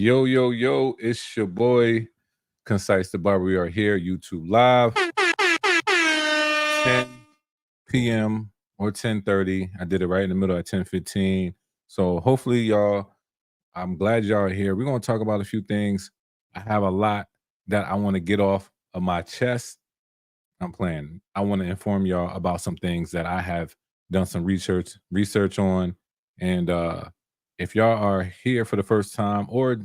Yo, yo, yo, it's your boy, ConcisetheBarber. We are here, YouTube Live, 10 p.m. or 10:30. I did it right in the middle at 10:15. So hopefully y'all, I'm glad y'all are here. We're going to talk about a few things. I have a lot that I want to get off of my chest. I'm playing. I want to inform y'all about some things that I have done some research on. And if y'all are here for the first time or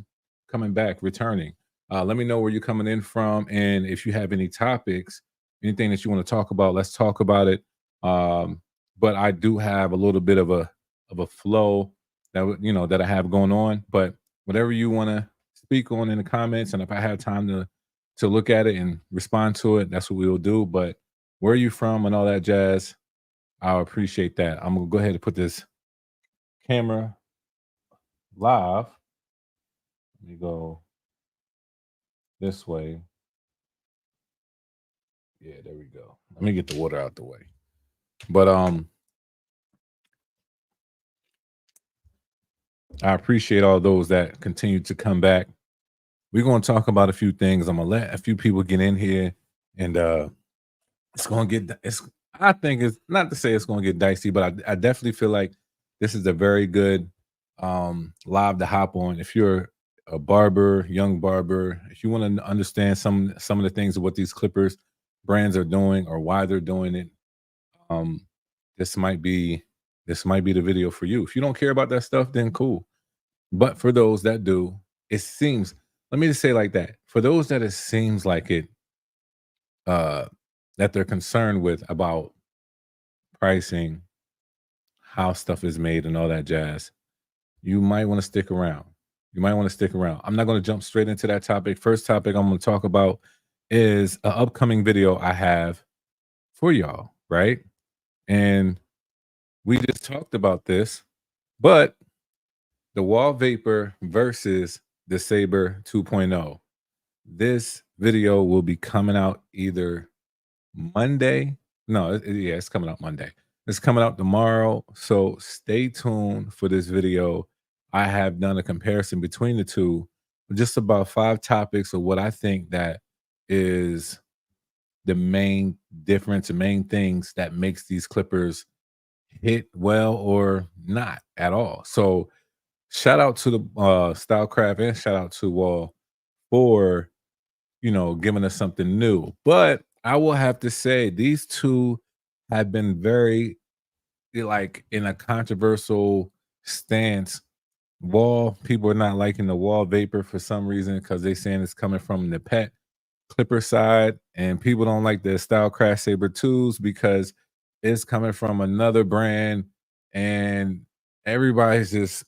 coming back, returning, let me know where you're coming in from. And if you have any topics, anything that you want to talk about, let's talk about it. But I do have a little bit of a flow that I have going on. But whatever you want to speak on in the comments, and if I have time to look at it and respond to it, that's what we'll do. But where are you from and all that jazz, I'll appreciate that. I'm gonna go ahead and put this camera live. Let me go this way. Yeah, there we go. Let me get the water out the way. But I appreciate all those that continue to come back. We're gonna talk about a few things. I'm gonna let a few people get in here, and it's gonna get I think it's not to say it's gonna get dicey, but I definitely feel like this is a very good live to hop on. If you're a barber, young barber, if you want to understand some of the things of what these clippers brands are doing or why they're doing it, um, this might be the video for you. If you don't care about that stuff, then cool. But for those that do, it seems, let me just say like that. For those that it seems like it that they're concerned with about pricing, how stuff is made and all that jazz, you might want to stick around. You might want to stick around. I'm not going to jump straight into that topic. First topic I'm going to talk about is an upcoming video I have for y'all, right? And we just talked about this, but the Wahl Vapor versus the Saber 2.0. This video will be coming out either Monday. No, yeah, it's coming out Monday. It's coming out tomorrow. So stay tuned for this video. I have done a comparison between the two, just about 5 topics of what I think that is the main difference, the main things that makes these clippers hit well or not at all. So shout out to the Stylecraft and shout out to Wahl for giving us something new. But I will have to say these two have been very like in a controversial stance. Wahl, people are not liking the Wahl Vapor for some reason because they saying it's coming from the pet clipper side, and people don't like the Stylecraft Saber 2s because it's coming from another brand, and everybody's just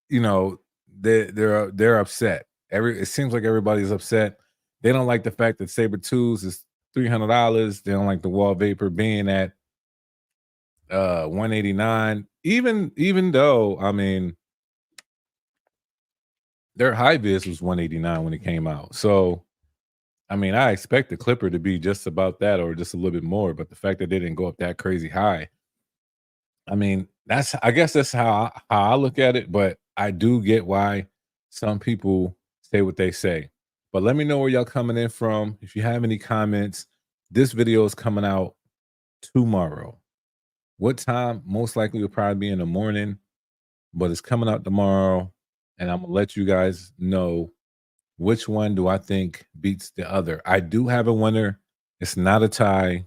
they're upset. It seems like everybody's upset. They don't like the fact that Saber 2s is $300. They don't like the Wahl Vapor being at $189. Even though, I mean, their high vis was $189 when it came out. So I mean, I expect the clipper to be just about that or just a little bit more, but the fact that they didn't go up that crazy high, I mean, I guess that's how I look at it, but I do get why some people say what they say. But let me know where y'all coming in from. If you have any comments, this video is coming out tomorrow. What time? Most likely will probably be in the morning, but it's coming out tomorrow, and I'm gonna let you guys know which one do I think beats the other. I do have a winner. It's not a tie.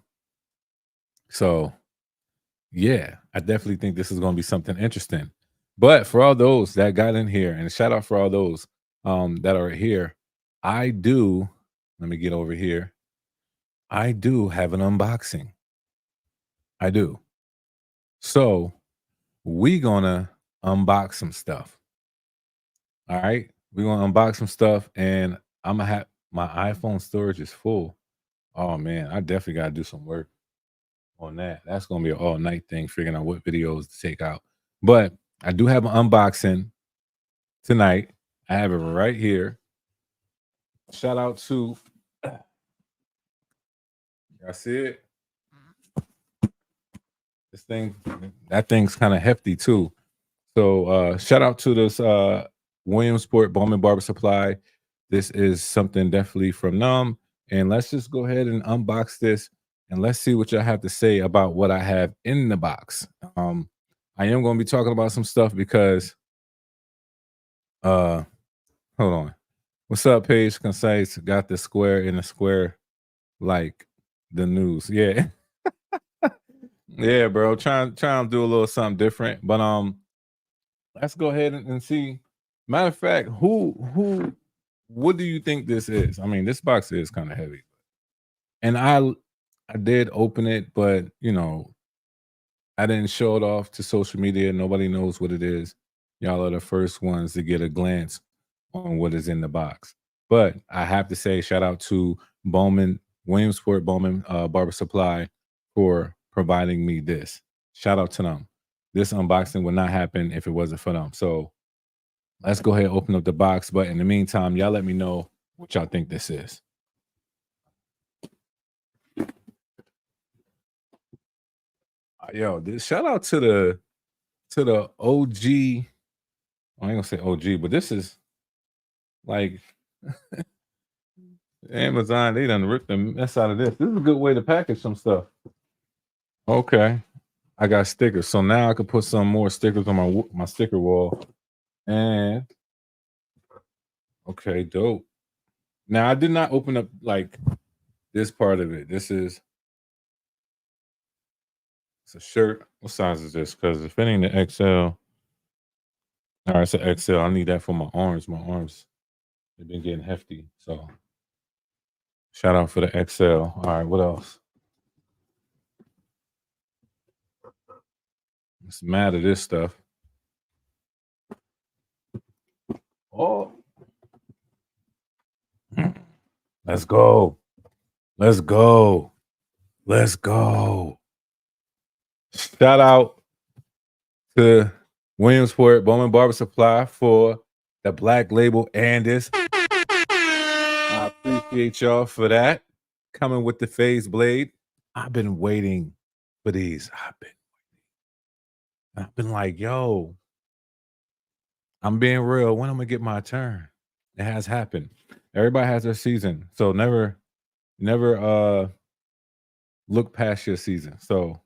So yeah, I definitely think this is going to be something interesting. But for all those that got in here, and shout out for all those that are here, let me get over here. I do have an unboxing. I do. So we gonna unbox some stuff. All right. We're gonna unbox some stuff, and I'm gonna have my iPhone storage is full. Oh man, I definitely gotta do some work on that. That's gonna be an all-night thing, figuring out what videos to take out. But I do have an unboxing tonight. I have it right here. Shout out to I see it. That thing's kind of hefty too. So shout out to this Williamsport Bowman Barber Supply. This is something definitely from Numb. And let's just go ahead and unbox this and let's see what y'all have to say about what I have in the box. I am going to be talking about some stuff because hold on. What's up, Paige? Concise got the square in a square like the news. Yeah. Yeah, bro. Trying to do a little something different. But let's go ahead and see. Matter of fact, what do you think this is? I mean, this box is kind of heavy. And I did open it, but you know, I didn't show it off to social media. Nobody knows what it is. Y'all are the first ones to get a glance on what is in the box. But I have to say, shout out to Williamsport Bowman Barber Supply for providing me this. Shout out to them. This unboxing would not happen if it wasn't for them. So let's go ahead and open up the box. But in the meantime, y'all let me know what y'all think this is. Yo, shout out to the OG. I ain't gonna say OG, but this is like Amazon. They done ripped the mess out of this. This is a good way to package some stuff. Okay, I got stickers, so now I can put some more stickers on my sticker wall. And okay, dope. Now I did not open up like this part of it. It's a shirt. What size is this? Because if it ain't the XL, all right, it's an XL. I need that for my arms. My arms, they've been getting hefty. So shout out for the XL. All right, what else? It's mad at this stuff. Oh, let's go. Let's go. Let's go. Shout out to Williamsport Bowman Barber Supply for the black label and this. I appreciate y'all for that. Coming with the phase blade. I've been waiting for these. I've been like, yo, I'm being real. When am I gonna get my turn? It has happened. Everybody has their season. So never look past your season. So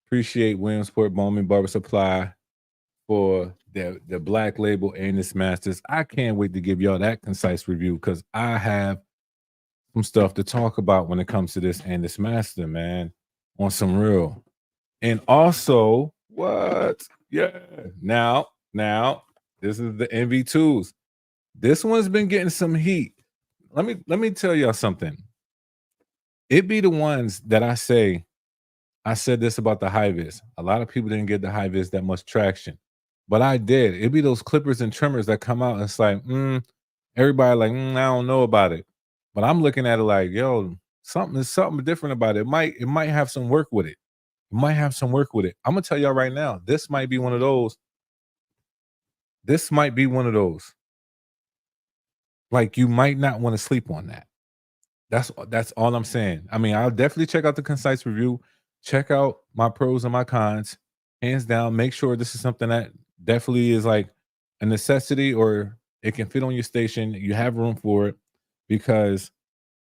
appreciate Williamsport Bowman Barber Supply for the black label and its masters. I can't wait to give y'all that concise review because I have some stuff to talk about when it comes to this and this master, man, on some real. And also, what? Yeah. Now, this is the MV2s. This one's been getting some heat. Let me tell y'all something. It be the ones that I said this about the high vis. A lot of people didn't get the high vis that much traction, but I did. It be those clippers and trimmers that come out and it's like, everybody like, I don't know about it. But I'm looking at it like, yo, something different about it. It might have some work with it. It might have some work with it. I'm gonna tell y'all right now, this might be one of those. This might be one of those. Like you might not want to sleep on that. That's all I'm saying. I mean, I'll definitely check out the concise review. Check out my pros and my cons. Hands down, make sure this is something that definitely is like a necessity or it can fit on your station. You have room for it because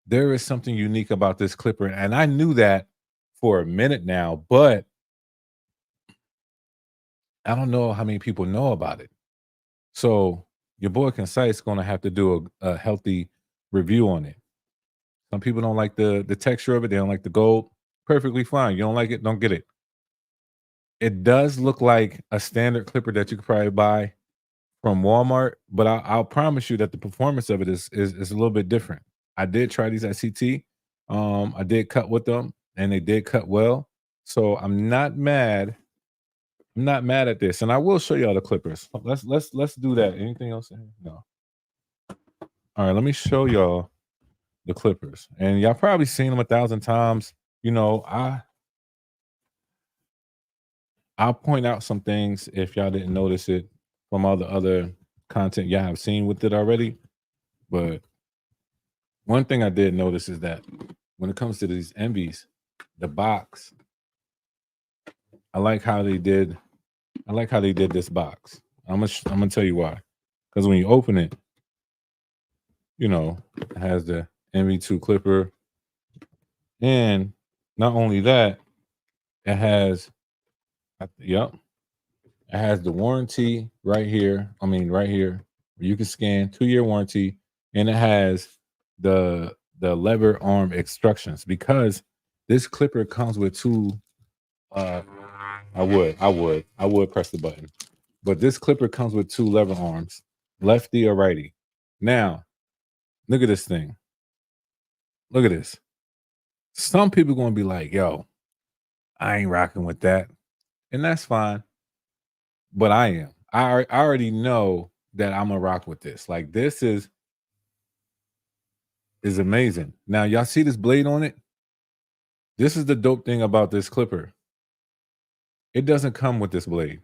there is something unique about this clipper. And I knew that for a minute now, but I don't know how many people know about it. So your boy Concise is going to have to do a healthy review on it. Some people don't like the texture of it. They don't like the gold. Perfectly fine. You don't like it, don't get it. It does look like a standard clipper that you could probably buy from Walmart, but I'll promise you that the performance of it is a little bit different. I did try these at CT. I did cut with them, and they did cut well. So I'm not mad. I'm not mad at this, and I will show y'all the clippers. Let's do that. Anything else? No. All right, let me show y'all the clippers, and y'all probably seen them 1,000 times. You know, I'll point out some things if y'all didn't notice it from all the other content y'all have seen with it already. But one thing I did notice is that when it comes to these MVs, the box, I like how they did this box. I'm gonna tell you why. Because when you open it, it has the MV2 clipper. And not only that, it has, yep, it has the warranty right here. I mean, right here, you can scan 2-year warranty, and it has the lever arm instructions because this clipper comes with two. Uh, I would press the button, but this clipper comes with two lever arms, lefty or righty. Now, look at this thing. Look at this. Some people gonna be like, "Yo, I ain't rocking with that," and that's fine. But I am. I already know that I'm gonna rock with this. Like this is amazing. Now y'all see this blade on it? This is the dope thing about this clipper. It doesn't come with this blade.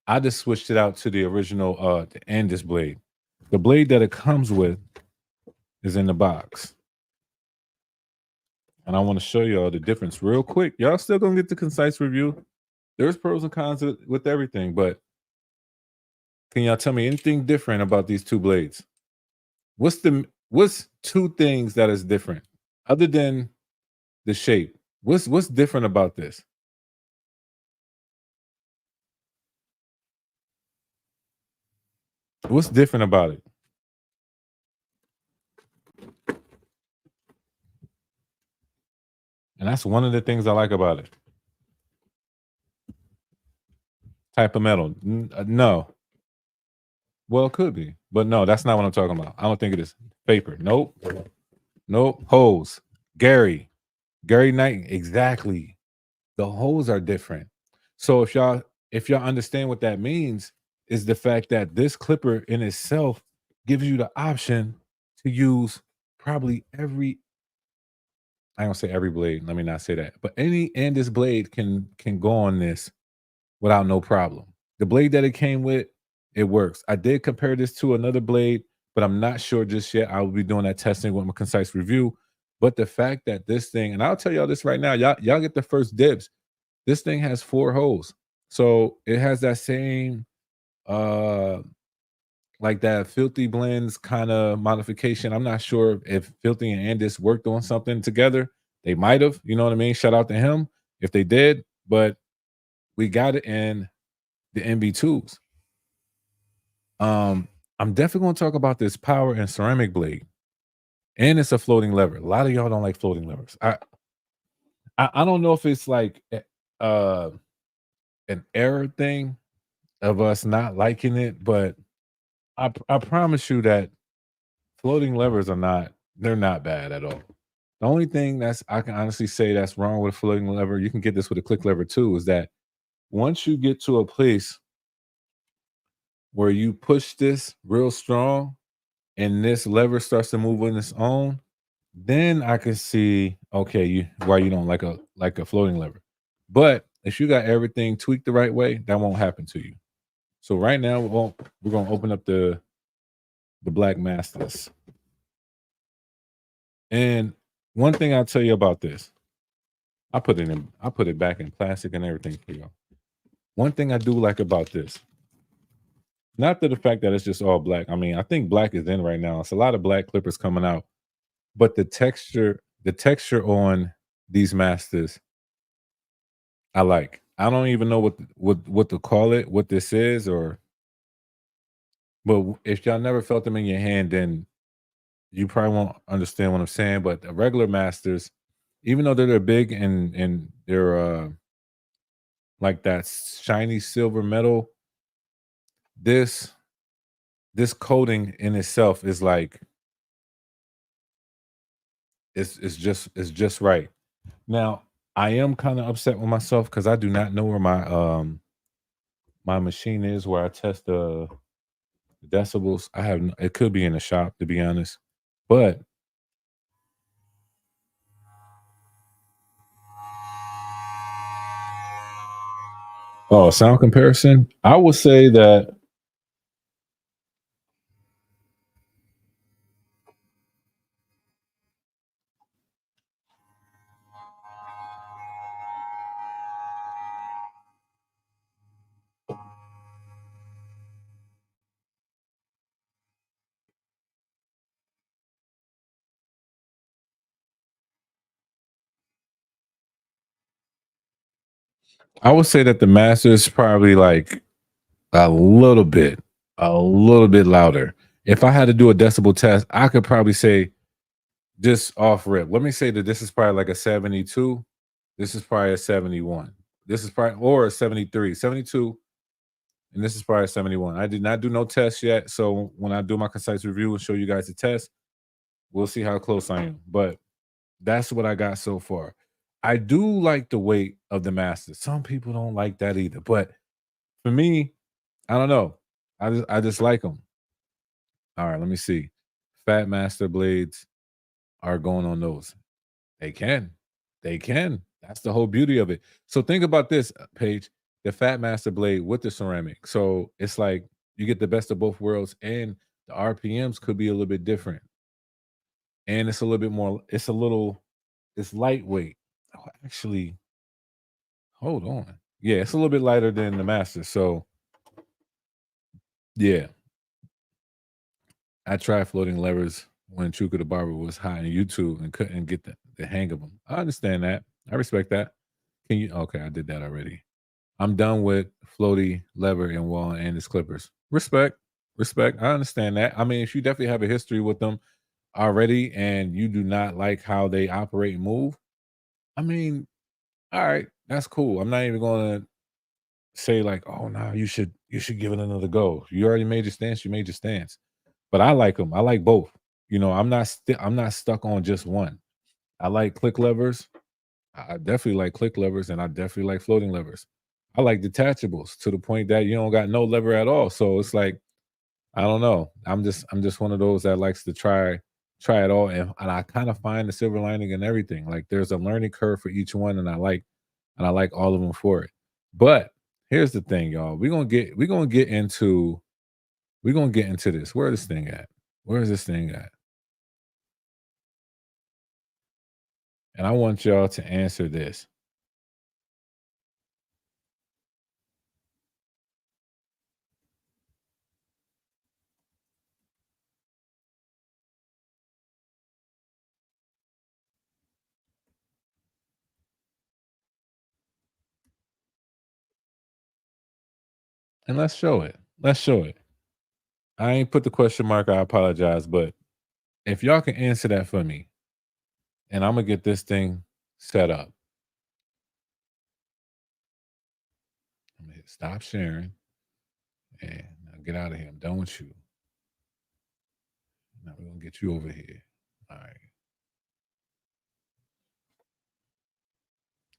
I just switched it out to the original and this blade. The blade that it comes with is in the box. And I want to show y'all the difference real quick. Y'all still gonna get the concise review. There's pros and cons with everything, but can y'all tell me anything different about these two blades? What's two things that is different other than the shape? What's different about this? What's different about it? And that's one of the things I like about it. Type of metal. No. Well, it could be, but no, that's not what I'm talking about. I don't think it is. Paper. Nope. Nope. Holes. Gary Knight. Exactly. The holes are different. So if y'all understand what that means, is the fact that this clipper in itself gives you the option to use probably every, I don't say every blade, let me not say that, but any and this blade can go on this without no problem. The blade that it came with, it works. I did compare this to another blade, but I'm not sure just yet. I will be doing that testing with my concise review. But the fact that this thing, and I'll tell y'all this right now, y'all get the first dibs. This thing has 4 holes. So it has that same uh like that filthy blends kind of modification. I'm not sure if filthy and Andis worked on something together. They might have, you know what I mean? Shout out to him if they did, but we got it in the MB2s. I'm definitely going to talk about this power and ceramic blade, and it's a floating lever. A lot of y'all don't like floating levers. I don't know if it's like uh an error thing of us not liking it, but I promise you that floating levers are not, they're not bad at all. The only thing that's I can honestly say that's wrong with a floating lever, you can get this with a click lever too, is that once you get to a place where you push this real strong and this lever starts to move on its own, then I can see okay, why you don't like a floating lever. But if you got everything tweaked the right way, that won't happen to you. So right now we're gonna open up the Black Masters. And one thing I'll tell you about this, I put it back in plastic and everything for y'all. One thing I do like about this, not that the fact that it's just all black. I mean, I think black is in right now. It's a lot of black clippers coming out, but the texture on these masters, I like. I don't even know what to call it, what this is, or but if y'all never felt them in your hand, then you probably won't understand what I'm saying. But the regular masters, even though they're big and they're like that shiny silver metal, this this coating in itself is like it's just right. Now, I am kind of upset with myself because I do not know where my machine is where I test the decibels. It could be in the shop to be honest. But oh, sound comparison, I would say that I would say that the master is probably like a a little bit louder. If I had to do a decibel test, I could probably say just off rip. Let me say that this is probably like a 72. This is probably a 71. This is probably or a 73, 72, and this is probably a 71. I did not do no tests yet. So when I do my concise review and show you guys the test, we'll see how close I am. But that's what I got so far. I do like the weight of the master. Some people don't like that either. But for me, I don't know. I just like them. All right, let me see. Fat master blades are going on those. They can. They can. That's the whole beauty of it. So think about this, Paige. The Fat Master blade with the ceramic. So it's like you get the best of both worlds, and the RPMs could be a little bit different. And it's a little bit more, it's lightweight. Oh, actually, hold on. Yeah, it's a little bit lighter than the Master. So yeah, I tried floating levers when ConcisetheBarber was high on YouTube and couldn't get the hang of them. I understand that. I respect that. Can you? Okay, I did that already. I'm done with floaty lever and Wahl and his clippers. Respect, respect. I understand that. I mean, if you definitely have a history with them already and you do not like how they operate and move, I mean, all right, that's cool. I'm not even gonna say like, oh no, you should give it another go. You already made your stance, you made your stance. But I like them. I like both. I'm not stuck on just one. I like click levers. I definitely like click levers and I definitely like floating levers. I like detachables to the point that you don't got no lever at all. So it's like, I don't know. I'm just one of those that likes to try it all. And I kind of find the silver lining in everything. Like there's a learning curve for each one, and I like all of them for it. But here's the thing, y'all. We're gonna get into this. Where is this thing at? Where is this thing at? And I want y'all to answer this. And let's show it. Let's show it. I ain't put the question mark. I apologize. But if y'all can answer that for me, and I'm gonna get this thing set up. I'm gonna hit stop sharing and now get out of here. I'm done with you. Now we're gonna get you over here. All right.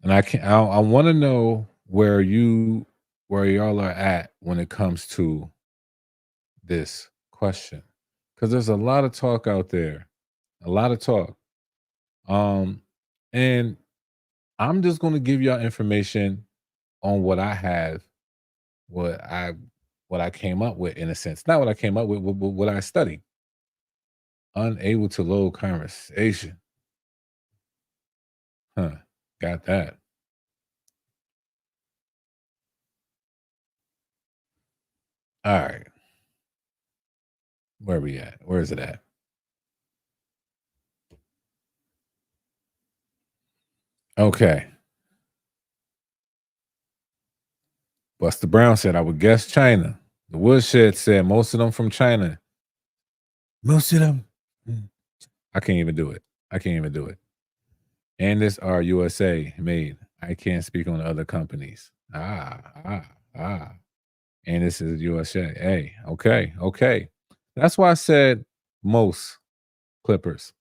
And I want to know where y'all are at when it comes to this question. Because there's a lot of talk out there. A lot of talk. Um, and I'm just gonna give y'all information on what I have, what I what I came up with in a sense. Not what I came up with, but what I studied. Unable to load conversation. Huh. Got that. All right. Where we at? Where is it at? Okay. Buster Brown said, I would guess China. The Woodshed said, most of them from China. Most of them. I can't even do it. I can't even do it. And this are USA made. I can't speak on other companies. Ah. And this is USA. Hey, okay, okay. That's why I said most Clippers.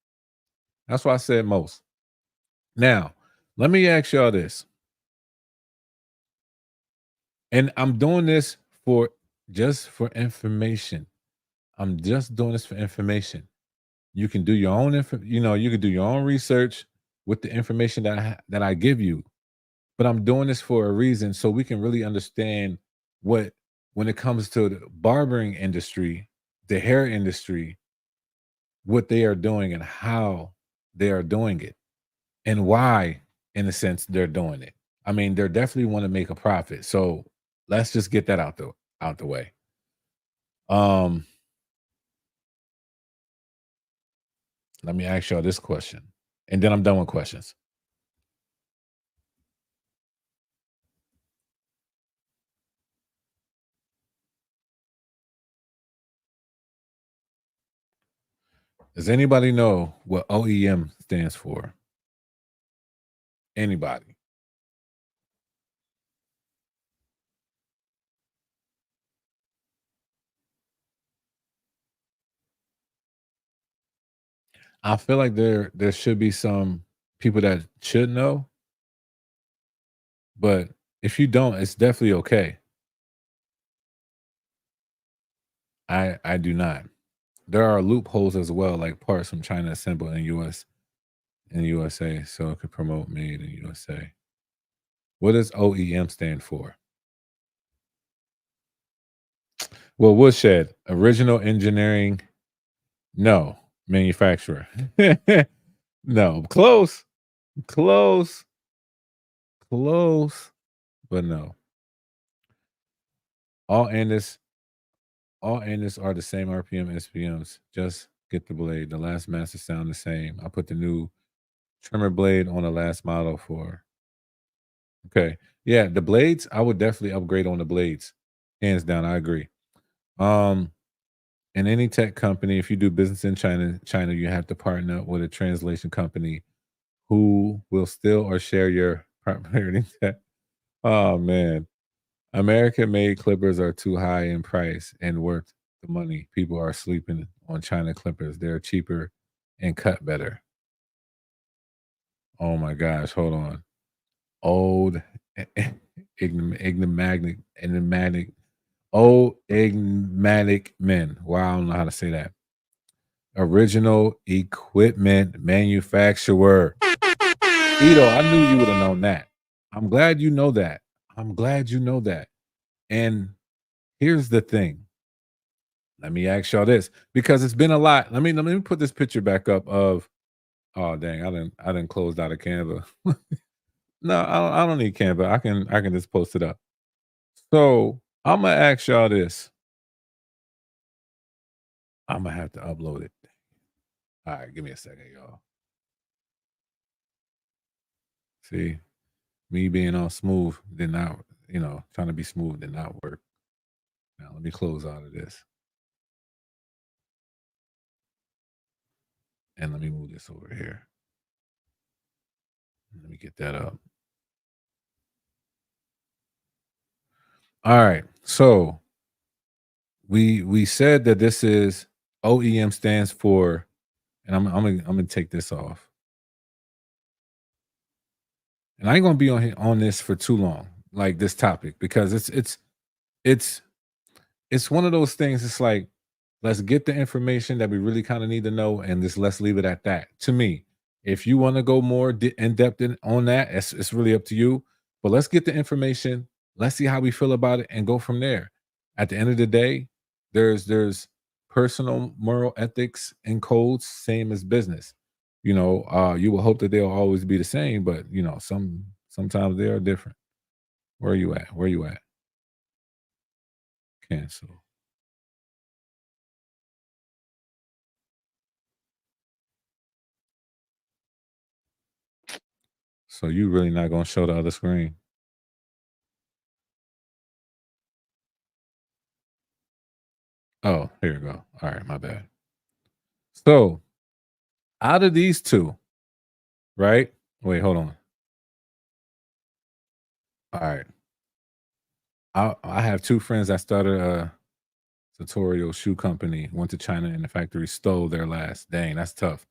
That's why I said most. Now, let me ask y'all this. And I'm doing this for just for information. I'm just doing this for information. You can do your own you can do your own research with the information that I give you. But I'm doing this for a reason so we can really understand what when it comes to the barbering industry, the hair industry, what they are doing and how they are doing it and why in a sense they're doing it. I mean, they're definitely want to make a profit. So let's just get that out the way. Um, Let me ask y'all this question. And then I'm done with questions. Does anybody know what OEM stands for? Anybody? I feel like there should be some people that should know, but if you don't, it's definitely okay. I do not. There are loopholes as well, like parts from China assembled in USA, so it could promote made in USA. What does OEM stand for? Well, woodshed, original engineering, no, manufacturer. No, close, close, close, but no. All Andis, all Andis are the same RPM SPMs. Just get the blade. The last master sound the same. I put the new trimmer blade on the last model for. Okay, yeah, the blades. I would definitely upgrade on the blades, hands down. I agree. Um, in any tech company, if you do business in China, you have to partner up with a translation company who will still or share your proprietary tech. Oh man, American-made clippers are too high in price and worth the money. People are sleeping on China clippers. They're cheaper and cut better. Oh my gosh, hold on. Old, enigmatic, old enigmatic men. Wow, I don't know how to say that. Original equipment manufacturer. Ito, I knew you would have known that. I'm glad you know that. I'm glad you know that. And here's the thing. Let me ask y'all this because it's been a lot. Let me put this picture back up of. Oh dang, I didn't closed out of Canva. No, I don't need Canva. I can just post it up. So I'm gonna ask y'all this. I'm gonna have to upload it. All right, give me a second, y'all. See, me being all smooth did not, trying to be smooth did not work. Now let me close out of this and let me move this over here. Let me get that up. All right. So we said that this is OEM stands for, and I'm gonna take this off. And I ain't gonna be on this for too long, like this topic, because it's it's one of those things. It's like, let's get the information that we really kind of need to know, and just let's leave it at that. To me, if you want to go more in depth on that, it's really up to you. But let's get the information. Let's see how we feel about it, and go from there. At the end of the day, there's personal moral ethics and codes, same as business. You will hope that they'll always be the same, but sometimes they are different. Where are you at? Where you at? Cancel. So you really not gonna show the other screen? Oh, here you go. All right, my bad. So out of these two, right? Wait, hold on. All right. I have two friends that started a sartorial shoe company, went to China and the factory stole their last. Dang, that's tough.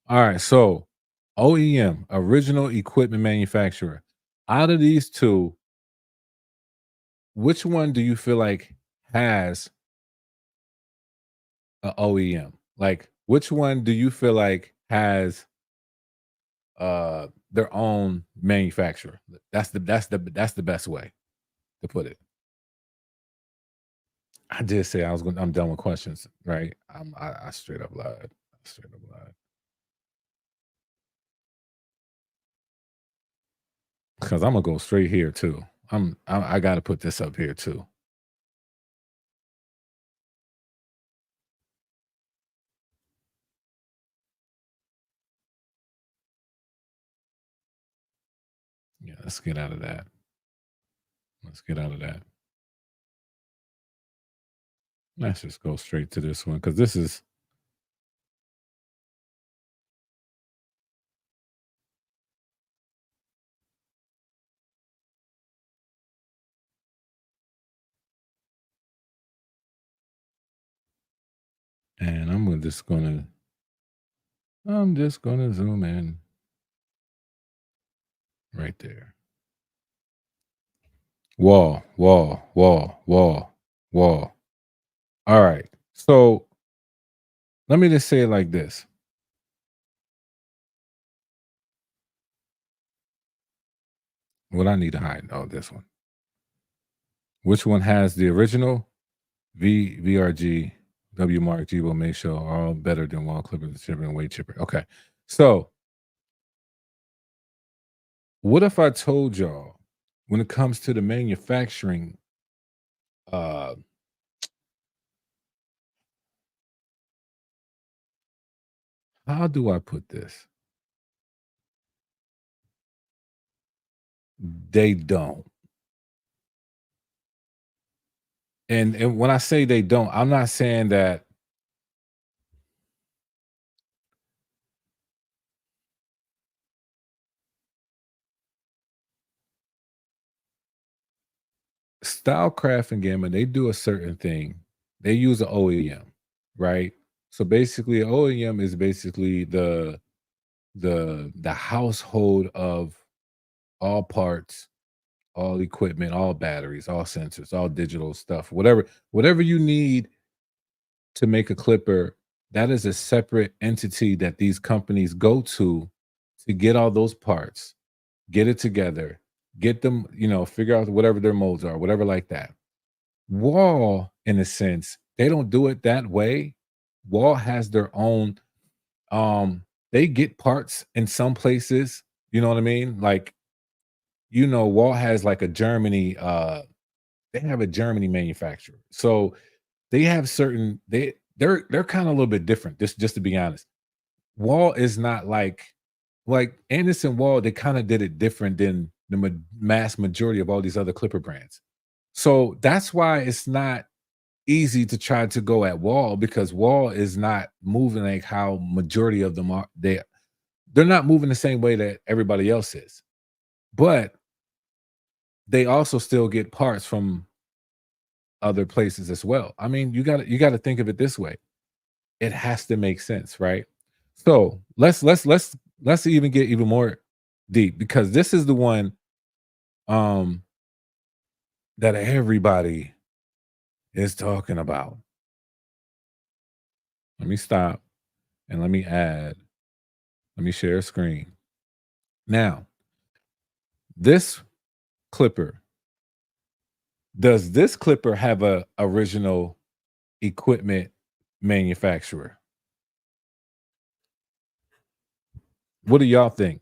All right. So OEM, original equipment manufacturer. Out of these two, which one do you feel like has a OEM? Like, which one do you feel like has their own manufacturer? That's the best way to put it. I did say I'm done with questions, right? I straight up lied. I straight up lied. Because I'm gonna go straight here too. I gotta put this up here too. Yeah, let's get out of that. Let's get out of that. Let's just go straight to this one because this is And I'm just gonna zoom in right there. Wall, wall, wall, wall, wall. All right. So let me just say it like this. What I need to hide. Oh, this one. Which one has the original? VRG, W Mark, Jibo, May Show are all better than Wall Clippers, chipper and way chipper. Okay. So what if I told y'all when it comes to the manufacturing, uh, how do I put this? They don't. And when I say they don't, I'm not saying that Stylecraft and Gamma, they do a certain thing. They use an OEM, right? So basically, OEM is basically the household of all parts, all equipment, all batteries, all sensors, all digital stuff, whatever you need to make a clipper, that is a separate entity that these companies go to get all those parts, get it together, get them, figure out whatever their molds are, whatever like that. Wall, in a sense, they don't do it that way. Wall has their own, they get parts in some places, you know what I mean? Like, Wall has like a Germany, they have a Germany manufacturer. So they have certain they're kind of a little bit different, just to be honest. Wall is not like Anderson Wall, they kind of did it different than the mass majority of all these other clipper brands. So that's why it's not easy to try to go at Wall because Wall is not moving like how majority of them are. They're not moving the same way that everybody else is. But they also still get parts from other places as well. I mean, you got to think of it this way. It has to make sense, right? So let's even get even more deep because this is the one um that everybody is talking about. Let me stop and let me share a screen. Now, this clipper, does this clipper have a original equipment manufacturer? What do y'all think?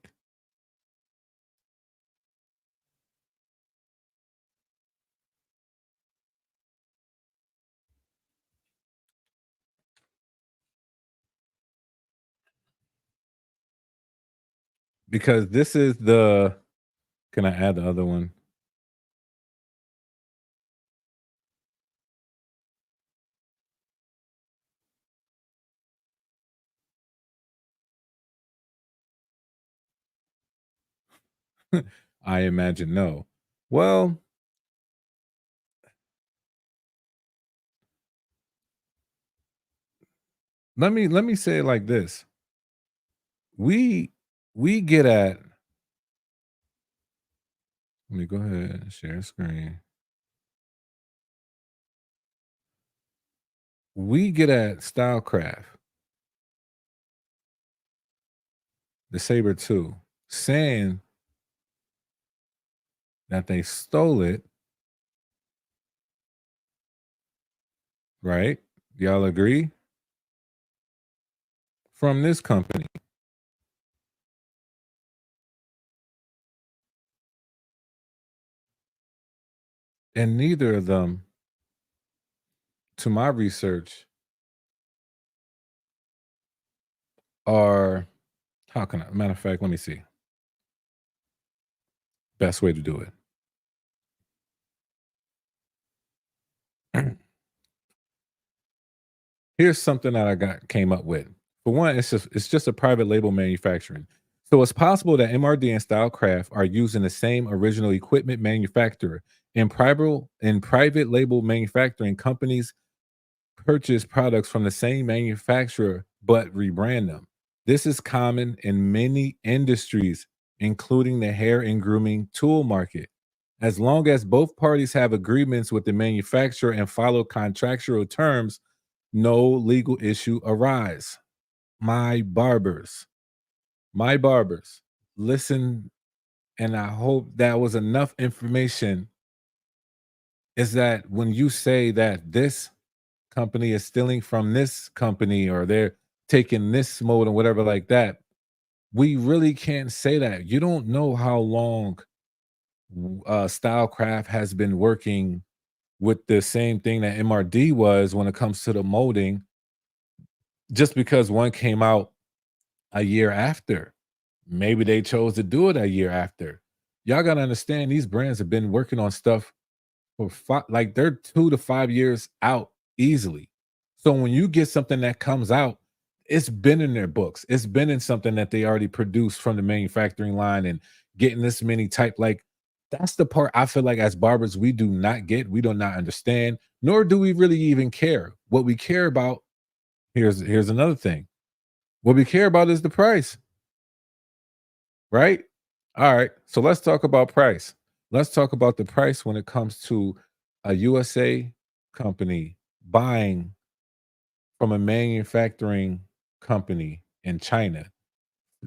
Because this is the can I add the other one? I imagine no. Well, let me say it like this. We we get at let me go ahead and share screen. We get at Stylecraft, the Saber 2, saying that they stole it, right? Y'all agree? From this company. And neither of them, to my research, are how can I matter of fact, let me see. Best way to do it. Here's something that I got came up with. For one, it's just a private label manufacturing. So it's possible that MRD and Stylecraft are using the same original equipment manufacturer in private label manufacturing companies purchase products from the same manufacturer but rebrand them. This is common in many industries, including the hair and grooming tool market. As long as both parties have agreements with the manufacturer and follow contractual terms, no legal issue arise. My barbers, my barbers, listen, and I hope that was enough information. Is that when you say that this company is stealing from this company or they're taking this mode and whatever like that, we really can't say that. You don't know how long Stylecraft has been working with the same thing that MRD was when it comes to the molding, just because one came out a year after. Maybe they chose to do it a year after. Y'all got to understand these brands have been working on stuff for like they're 2 to 5 years out easily. So when you get something that comes out, it's been in their books. It's been in something that they already produced from the manufacturing line and getting this many type. Like that's the part I feel like as barbers we do not get, we do not understand, nor do we really even care. What we care about, here's another thing. What we care about is the price, right? All right. So let's talk about price. Let's talk about the price when it comes to a USA company buying from a manufacturing company in China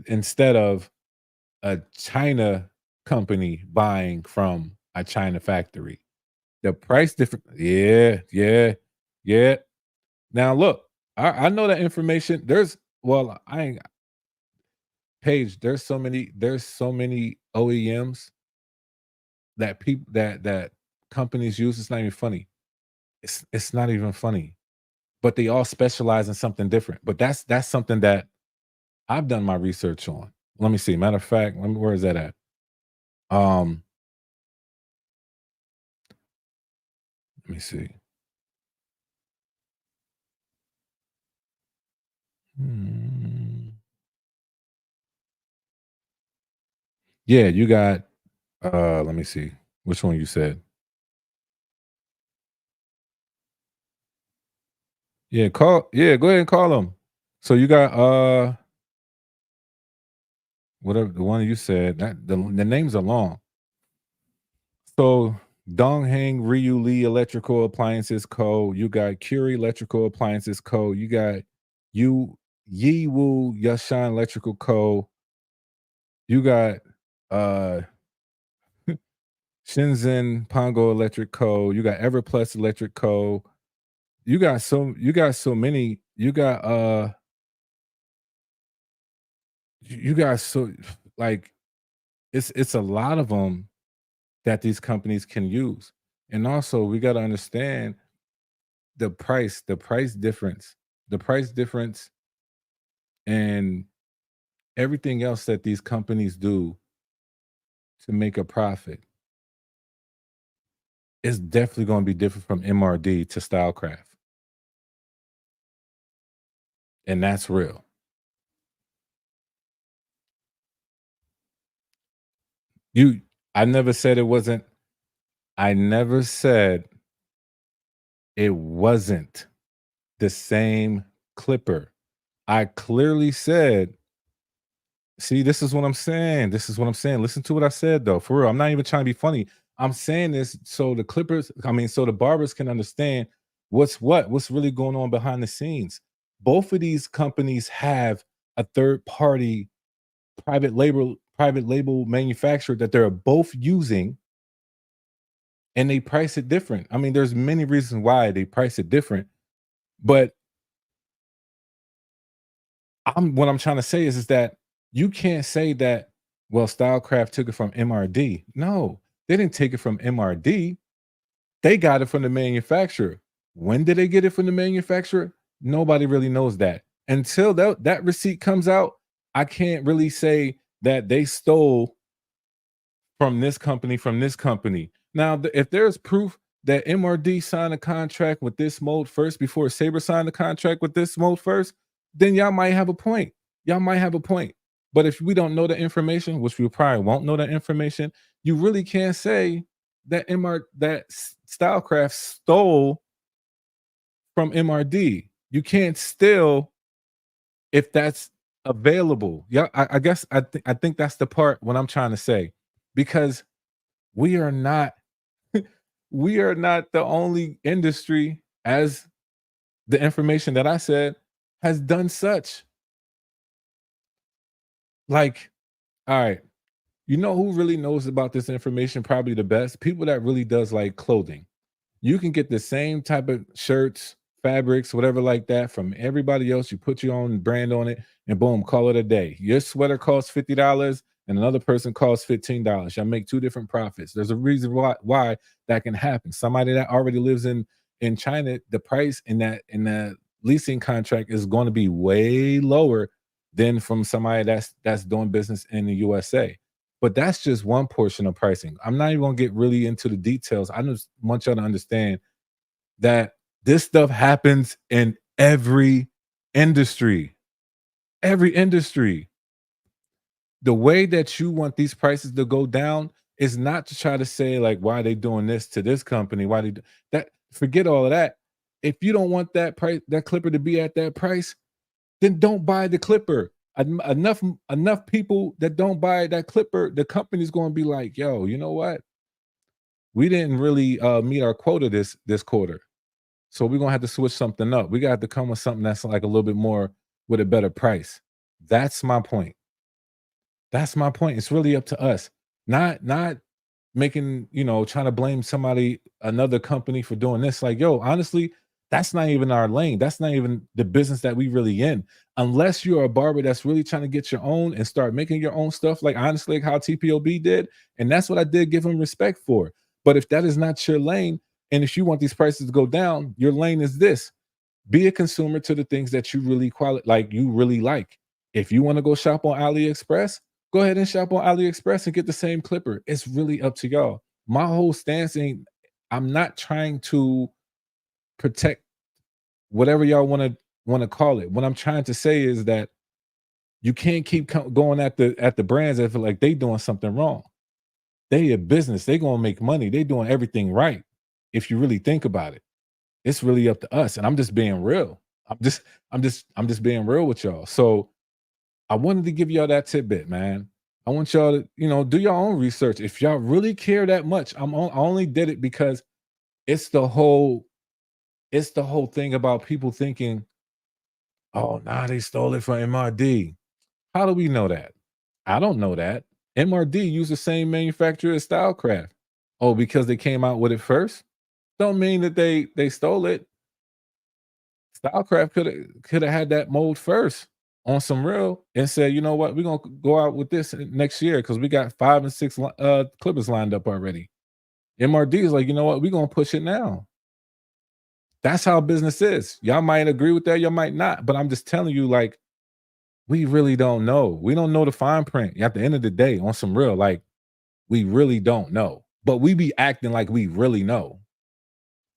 instead of a China company buying from a China factory. The price difference, yeah, yeah, yeah. Now look, I know that information. There's well, I ain't Paige, there's so many OEMs that people that companies use. It's not even funny. It's not even funny. But they all specialize in something different. But that's something that I've done my research on. Let me see. Matter of fact, where is that at? Um, let me see. Hmm. Yeah, you got let me see. Which one you said? Yeah, go ahead and call them. So you got whatever the one you said, that the names are long. So Dongheng Ryu Lee Electrical Appliances Co. You got Curie Electrical Appliances Co. You got you Yi Wu Yashan Electrical Co. You got uh Shenzhen Pongo Electric Co. You got Everplus Electric Co. You got so many. You got so like it's a lot of them that these companies can use. And also we got to understand the price difference and everything else that these companies do to make a profit is definitely going to be different from MRD to Stylecraft. And that's real. You I never said it wasn't I never said it wasn't the same clipper. I clearly said, see, this is what I'm saying. This is what I'm saying. Listen to what I said though. For real. I'm not even trying to be funny. I'm saying this so the clippers, I mean, so the barbers can understand what's really going on behind the scenes. Both of these companies have a third party private label manufacturer that they're both using and they price it different. I mean, there's many reasons why they price it different, but what I'm trying to say is that you can't say that, well, Stylecraft took it from MRD. No, they didn't take it from MRD. They got it from the manufacturer. When did they get it from the manufacturer? Nobody really knows that. Until that receipt comes out, I can't really say that they stole from this company, from this company. Now, if there's proof that MRD signed a contract with this mold first before Saber signed a contract with this mold first, then y'all might have a point. Y'all might have a point. But if we don't know the information, which we probably won't know that information, you really can't say that Stylecraft stole from MRD. You can't steal if that's available. Yeah, I guess I think that's the part what I'm trying to say, because we are not we are not the only industry, as the information that I said has done such. Like, all right, you know who really knows about this information probably the best? People that really does like clothing. You can get the same type of shirts, fabrics, whatever like that from everybody else. You put your own brand on it and boom, call it a day. Your sweater costs $50 and another person costs $15. Y'all make two different profits. There's a reason why that can happen. Somebody that already lives in China, the price in that leasing contract is going to be way lower than from somebody that's doing business in the USA. But that's just one portion of pricing. I'm not even gonna get really into the details. I just want y'all to understand that this stuff happens in every industry. Every industry. The way that you want these prices to go down is not to try to say, like, why are they doing this to this company? Why they do that? Forget all of that. If you don't want that price, that clipper to be at that price, then don't buy the clipper. Enough people that don't buy that clipper, the company's going to be like, yo, you know what? We didn't really meet our quota this quarter, so we're gonna have to switch something up. We got to come with something that's like a little bit more with a better price. That's my point. That's my point. It's really up to us, not making, trying to blame somebody, another company for doing this. Like, yo, honestly, that's not even our lane. That's not even the business that we really in. Unless you're a barber that's really trying to get your own and start making your own stuff, like honestly, like how TPOB did. And that's what I did give him respect for. But if that is not your lane, and if you want these prices to go down, your lane is this. Be a consumer to the things that you really like you really like. If you want to go shop on AliExpress, go ahead and shop on AliExpress and get the same clipper. It's really up to y'all. My whole stance ain't, I'm not trying to protect whatever y'all want to call it. What I'm trying to say is that you can't keep going at the brands if like they doing something wrong. They a business. They gonna make money. They doing everything right. If you really think about it, it's really up to us. And I'm just being real. I'm just being real with y'all. So I wanted to give y'all that tidbit, man. I want y'all to, do your own research. If y'all really care that much, I only did it because it's the whole thing about people thinking, oh, nah, they stole it from MRD. How do we know that? I don't know that. MRD used the same manufacturer as Stylecraft. Oh, because they came out with it first? Don't mean that they stole it. Stylecraft could have had that mold first on some real and said, you know what, we're gonna go out with this next year because we got 5 and 6 clippers lined up already. MRD is like, you know what, we're gonna push it now. That's how business is. Y'all might agree with that, y'all might not, but I'm just telling you, like, we really don't know. We don't know the fine print. At the end of the day, on some real, like, we really don't know. But we be acting like we really know.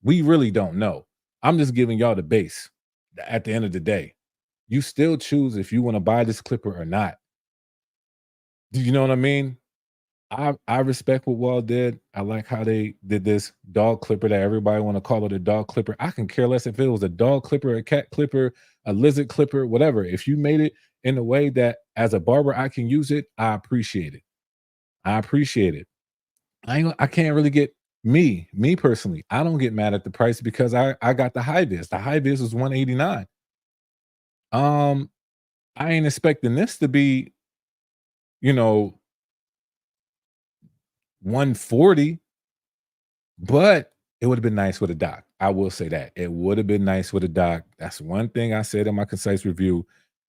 We really don't know. I'm just giving y'all the base. At the end of the day, you still choose if you want to buy this clipper or not. Do you know what I mean? I respect what Wahl did. I like how they did this dog clipper that everybody want to call it a dog clipper. I can care less if it was a dog clipper, a cat clipper, a lizard clipper, whatever. If you made it in a way that as a barber I can use it, I appreciate it. I appreciate it. I can't really get me personally. I don't get mad at the price because I got the high vis. The high vis was 189. Um, I ain't expecting this to be, you know, 140, but it would have been nice with a doc. I will say that. It would have been nice with a doc. That's one thing I said in my concise review.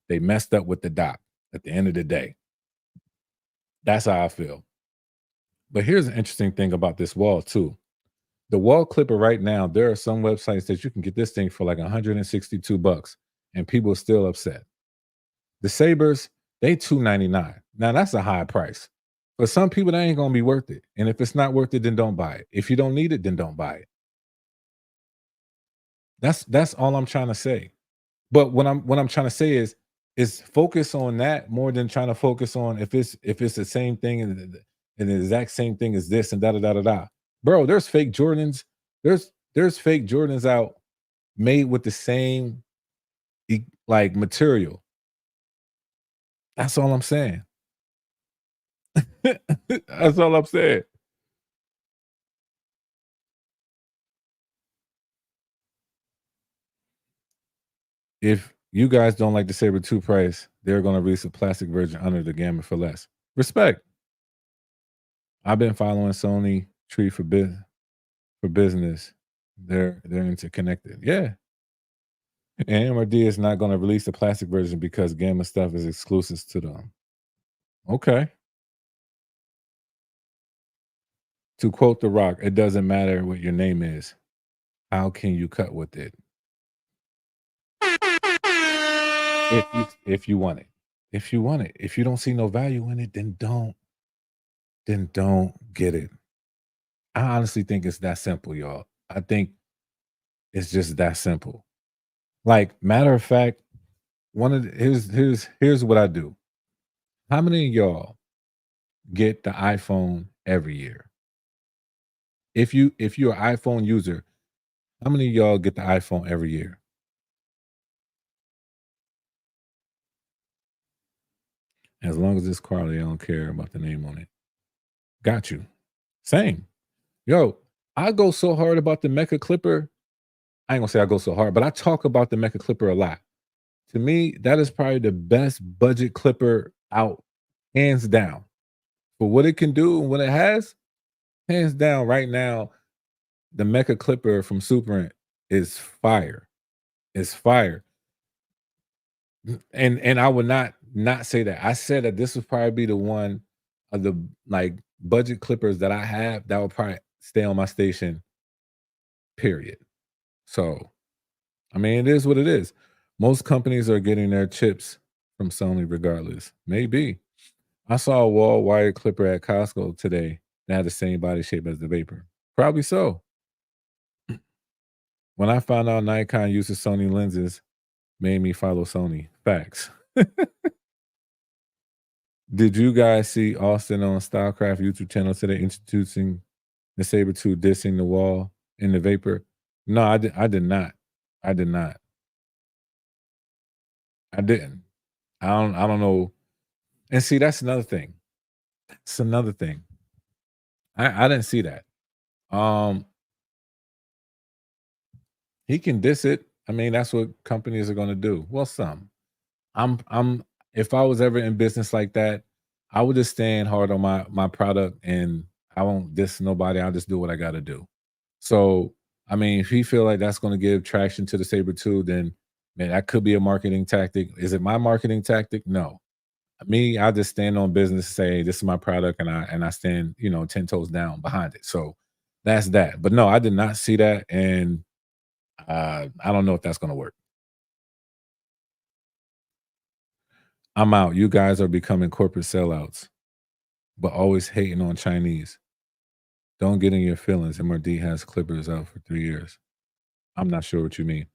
They messed up with the doc at the end of the day. That's how I feel. But here's an interesting thing about this Wahl too. The Wahl clipper right now, there are some websites that you can get this thing for like 162 bucks and people are still upset. The Sabers, they 299. Now that's a high price. For some people, that ain't gonna be worth it. And if it's not worth it, then don't buy it. If you don't need it, then don't buy it. That's all I'm trying to say. But what I'm trying to say is focus on that more than trying to focus on if it's the same thing and the exact same thing as this and da da da da da. Bro, there's fake Jordans. There's fake Jordans out made with the same like material. That's all I'm saying. That's all I'm saying. If you guys don't like the Saber 2 price, they're gonna release a plastic version under the gamut for less. Respect. I've been following Sony Tree for business. They're interconnected. Yeah. And AMD is not gonna release the plastic version because gamma stuff is exclusive to them. Okay. To quote The Rock, it doesn't matter what your name is. How can you cut with it? If you want it. If you want it. If you don't see no value in it, then don't get it. I honestly think it's that simple, y'all. I think it's just that simple. Like, matter of fact, one of the, here's what I do. How many of y'all get the iPhone every year? If you're an iPhone user, how many of y'all get the iPhone every year? As long as it's quality, I don't care about the name on it. Got you. Same. Yo, I go so hard about the Mecha Clipper. I ain't gonna say I go so hard, but I talk about the Mecha Clipper a lot. To me, that is probably the best budget clipper out, hands down. For what it can do and what it has, hands down, right now, the Mecha Clipper from Superint is fire. It's fire. And I would not say that. I said that this would probably be the one of the like budget clippers that I have that will probably stay on my station, period. So I mean, it is what it is. Most companies are getting their chips from Sony regardless. Maybe. I saw a wall wire clipper at Costco today that had the same body shape as the Vapor. Probably so. When I found out Nikon uses Sony lenses, made me follow Sony. Facts. Did you guys see Austin on Stylecraft YouTube channel today introducing the Saber 2 dissing the Wahl in the Vapor? No, I did not. I did not. I didn't. I don't know. And see, that's another thing. It's another thing. I didn't see that. Um, he can diss it. I mean, that's what companies are gonna do. Well, some. I'm if I was ever in business like that, I would just stand hard on my product and I won't diss nobody. I'll just do what I gotta do. So I mean, if he feel like that's gonna give traction to the Saber 2, then man, that could be a marketing tactic. Is it my marketing tactic? No. Me, I just stand on business, say this is my product, and I stand, 10 toes down behind it. So that's that. But no, I did not see that, and I don't know if that's gonna work. I'm out. You guys are becoming corporate sellouts, but always hating on Chinese. Don't get in your feelings. MRD has clippers out for 3 years. I'm not sure what you mean.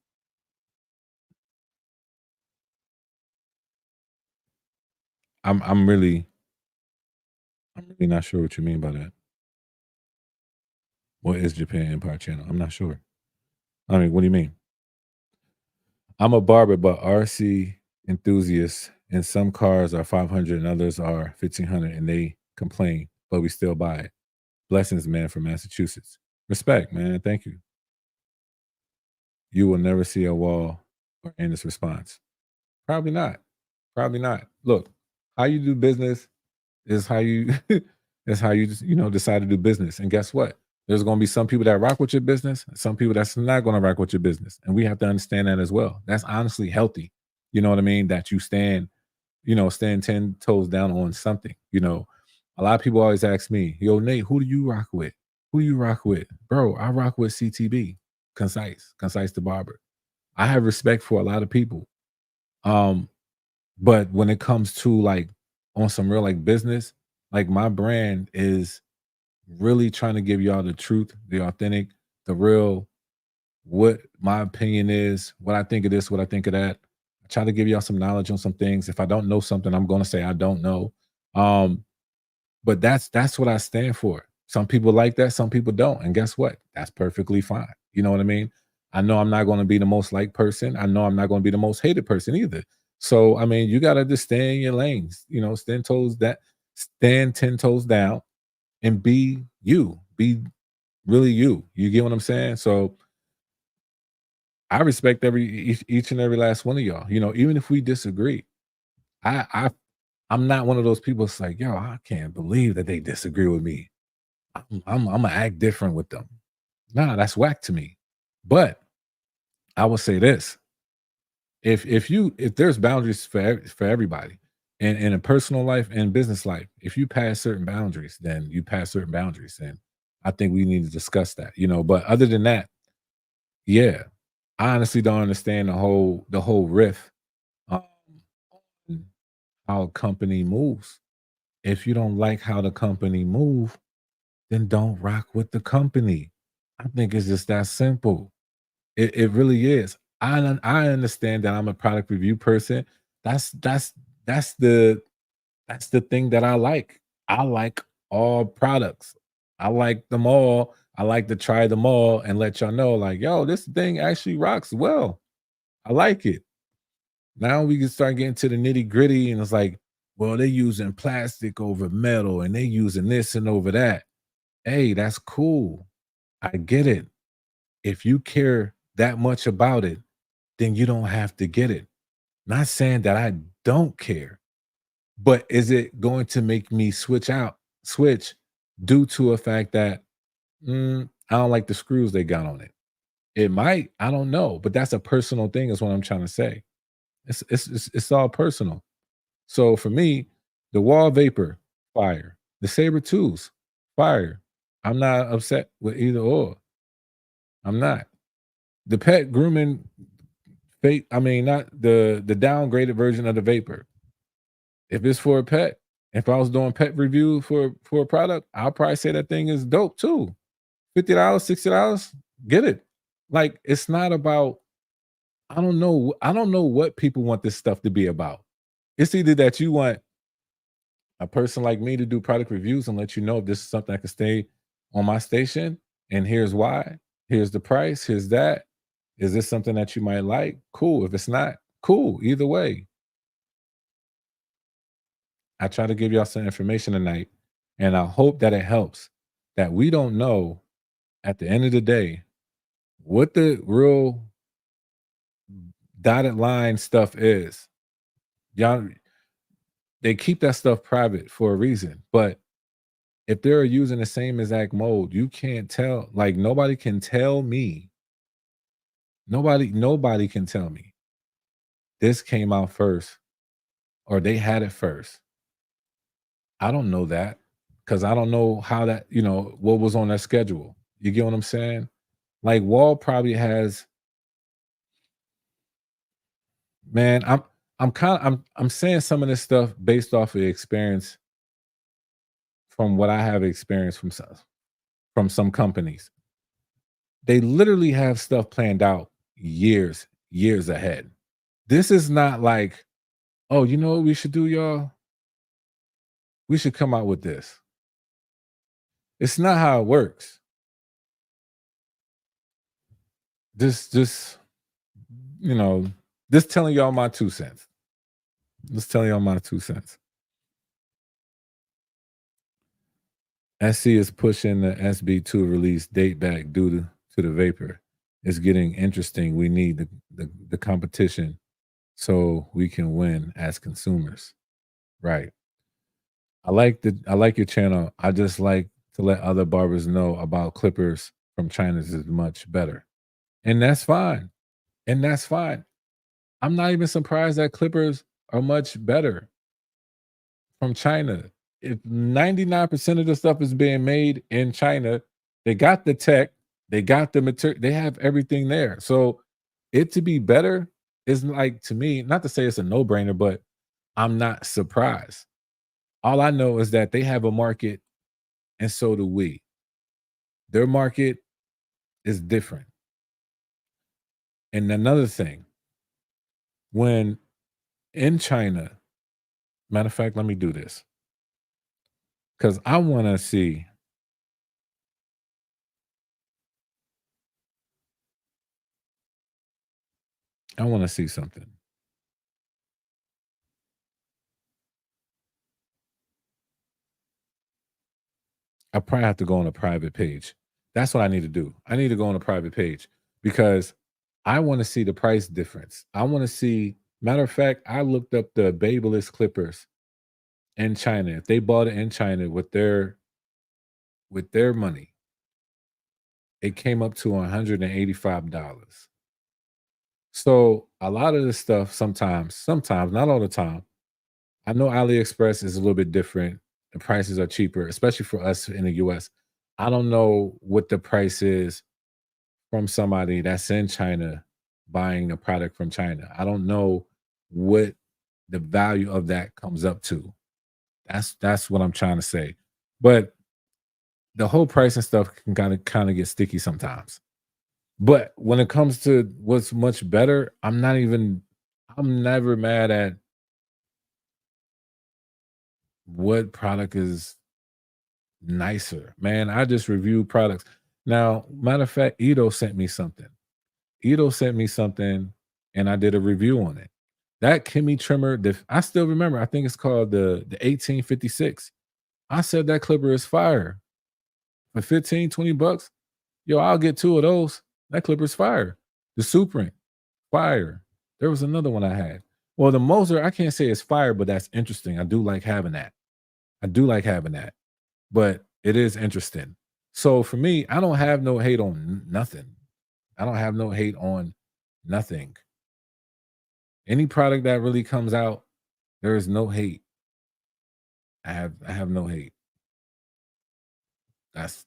I'm I'm really I'm really not sure what you mean by that. What is Japan Empire Channel? I'm not sure. I mean, what do you mean? I'm a barber, but RC enthusiast, and some cars are 500 and others are 1,500, and they complain, but we still buy it. Blessings, man, from Massachusetts. Respect, man. Thank you. You will never see a wall or end this response. Probably not. Probably not. Look, how you do business is how you is how you just, decide to do business. And guess what? There's going to be some people that rock with your business, and some people that's not going to rock with your business, and we have to understand that as well. That's honestly healthy. You know what I mean? That you stand 10 toes down on something. A lot of people always ask me, "Yo, Nate, who do you rock with? Who do you rock with?" Bro, I rock with CTB, Concise the Barber. I have respect for a lot of people. Um, but when it comes to like on some real like business, like my brand is really trying to give y'all the truth, the authentic, the real, what my opinion is, what I think of this, what I think of that. I try to give y'all some knowledge on some things. If I don't know something, I'm gonna say I don't know. Um, but that's what I stand for. Some people like that, some people don't. And guess what? That's perfectly fine. You know what I mean? I know I'm not going to be the most liked person. I know I'm not going to be the most hated person either. So I mean, you got to just stay in your lanes. Stand 10 toes down, and be you. Be really you. You get what I'm saying? So I respect each and every last one of y'all. Even if we disagree, I I I'm not one of those people that's like, yo, I can't believe that they disagree with me. I'm gonna act different with them. Nah, that's whack to me. But I will say this: if there's boundaries for everybody, and in a personal life and business life, if you pass certain boundaries, then you pass certain boundaries, and I think we need to discuss that. But other than that, yeah, I honestly don't understand the whole riff on how a company moves. If you don't like how the company move, then don't rock with the company. I think it's just that simple. It really is. I understand that I'm a product review person. That's the that's the thing that I like. I like all products. I like them all. I like to try them all and let y'all know, like, yo, this thing actually rocks well. I like it. Now we can start getting to the nitty gritty, and it's like, well, they're using plastic over metal, and they're using this and over that. Hey, that's cool. I get it. If you care that much about it, then you don't have to get it. Not saying that I don't care, but is it going to make me switch due to a fact that I don't like the screws they got on it? It might, I don't know, but that's a personal thing, is what I'm trying to say. It's all personal. So for me, the Wall Vapor, fire. The Saber tools, fire. I'm not upset with either or. I'm not. The pet grooming I mean, not the downgraded version of the Vapor. If it's for a pet, if I was doing pet review for a product, I'll probably say that thing is dope too. $50, $60, get it. Like, it's not about, I don't know what people want this stuff to be about. It's either that you want a person like me to do product reviews and let you know if this is something that can stay on my station, and here's why. Here's the price. Here's that. Is this something that you might like? Cool. If it's not, cool. Either way, I try to give y'all some information tonight, and I hope that it helps. That we don't know at the end of the day what the real dotted line stuff is. Y'all, they keep that stuff private for a reason. But if they're using the same exact mold, you can't tell. Like, nobody can tell me. Nobody can tell me this came out first or they had it first. I don't know that, because I don't know how that, what was on their schedule. You get what I'm saying? Like, Wall probably has, man, I'm saying some of this stuff based off of experience from what I have experienced from some companies. They literally have stuff planned out years ahead. This is not like, oh, you know what we should do, y'all? We should come out with this. It's not how it works. Just you know, just telling y'all my 2 cents. Just telling y'all my 2 cents. SC is pushing the SB2 release date back due to the Vapor. It's getting interesting. We need the competition so we can win as consumers. Right. I like your channel. I just like to let other barbers know about clippers from China's is much better. And that's fine. And that's fine. I'm not even surprised that clippers are much better from China. If 99% of the stuff is being made in China, they got the tech, they got the material, they have everything there. So it to be better is, like, to me, not to say it's a no-brainer, but I'm not surprised. All I know is that they have a market and so do we. Their market is different. And another thing, when in China, matter of fact, let me do this because I want to see. I want to see something. I probably have to go on a private page. That's what I need to do. I need to go on a private page because I want to see the price difference. I want to see. Matter of fact, I looked up the Babyliss clippers in China. If they bought it in China with their money, it came up to $185. So a lot of this stuff sometimes, not all the time. I know AliExpress is a little bit different. The prices are cheaper, especially for us in the US. I don't know what the price is from somebody that's in China buying the product from China. I don't know what the value of that comes up to. That's what I'm trying to say. But the whole price and stuff can kind of get sticky sometimes. But when it comes to what's much better, I'm never mad at what product is nicer. Man, I just review products. Now, matter of fact, Ito sent me something. Ito sent me something and I did a review on it. That Kimmy trimmer, I still remember, I think it's called the 1856. I said that clipper is fire. For 15, 20 bucks, yo, I'll get two of those. That clipper's fire. The Supreme, fire. There was another one I had. Well, the Moser, I can't say it's fire, but that's interesting. I do like having that. I do like having that, but it is interesting. So for me, I don't have no hate on nothing. I don't have no hate on nothing. Any product that really comes out, there is no hate. I have no hate. That's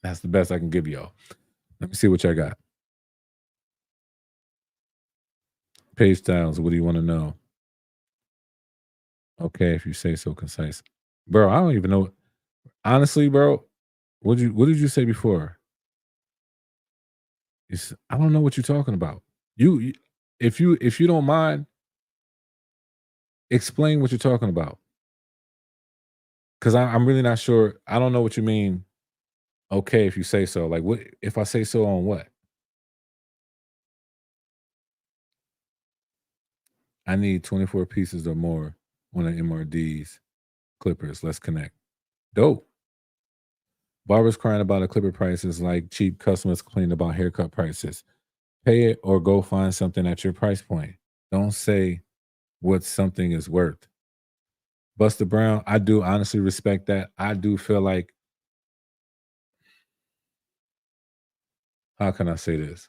that's the best I can give y'all. Let me see what y'all got. Page styles. What do you want to know? Okay, if you say so, concise. Bro, I don't even know. Honestly, bro, what did you say before? I don't know what you're talking about. You if you don't mind, explain what you're talking about. Because I'm really not sure. I don't know what you mean. Okay, if you say so. Like what if I say so on what? I need 24 pieces or more on the MRD's clippers. Let's connect. Dope. Barbers crying about a clipper prices like cheap customers complaining about haircut prices. Pay it or go find something at your price point. Don't say what something is worth. Buster Brown, I do honestly respect that. I do feel like, how can I say this?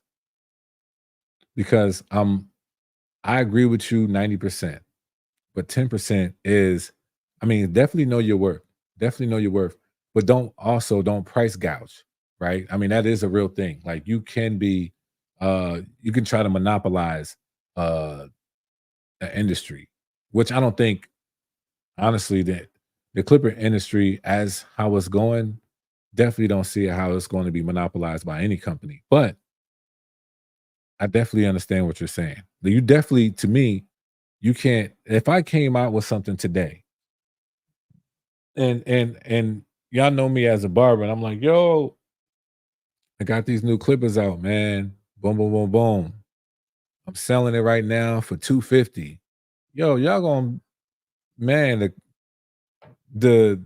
Because I agree with you 90%, but 10% is, I mean, definitely know your worth. Definitely know your worth, but don't price gouge, right? I mean, that is a real thing. Like you can try to monopolize uh the industry, which I don't think honestly that the clipper industry as how it's going, definitely don't see how it's going to be monopolized by any company. But I definitely understand what you're saying. You definitely, to me, you can't. If I came out with something today, and y'all know me as a barber, and I'm like, yo, I got these new clippers out, man. Boom, boom, boom, boom. I'm selling it right now for 250. Yo, y'all gonna man the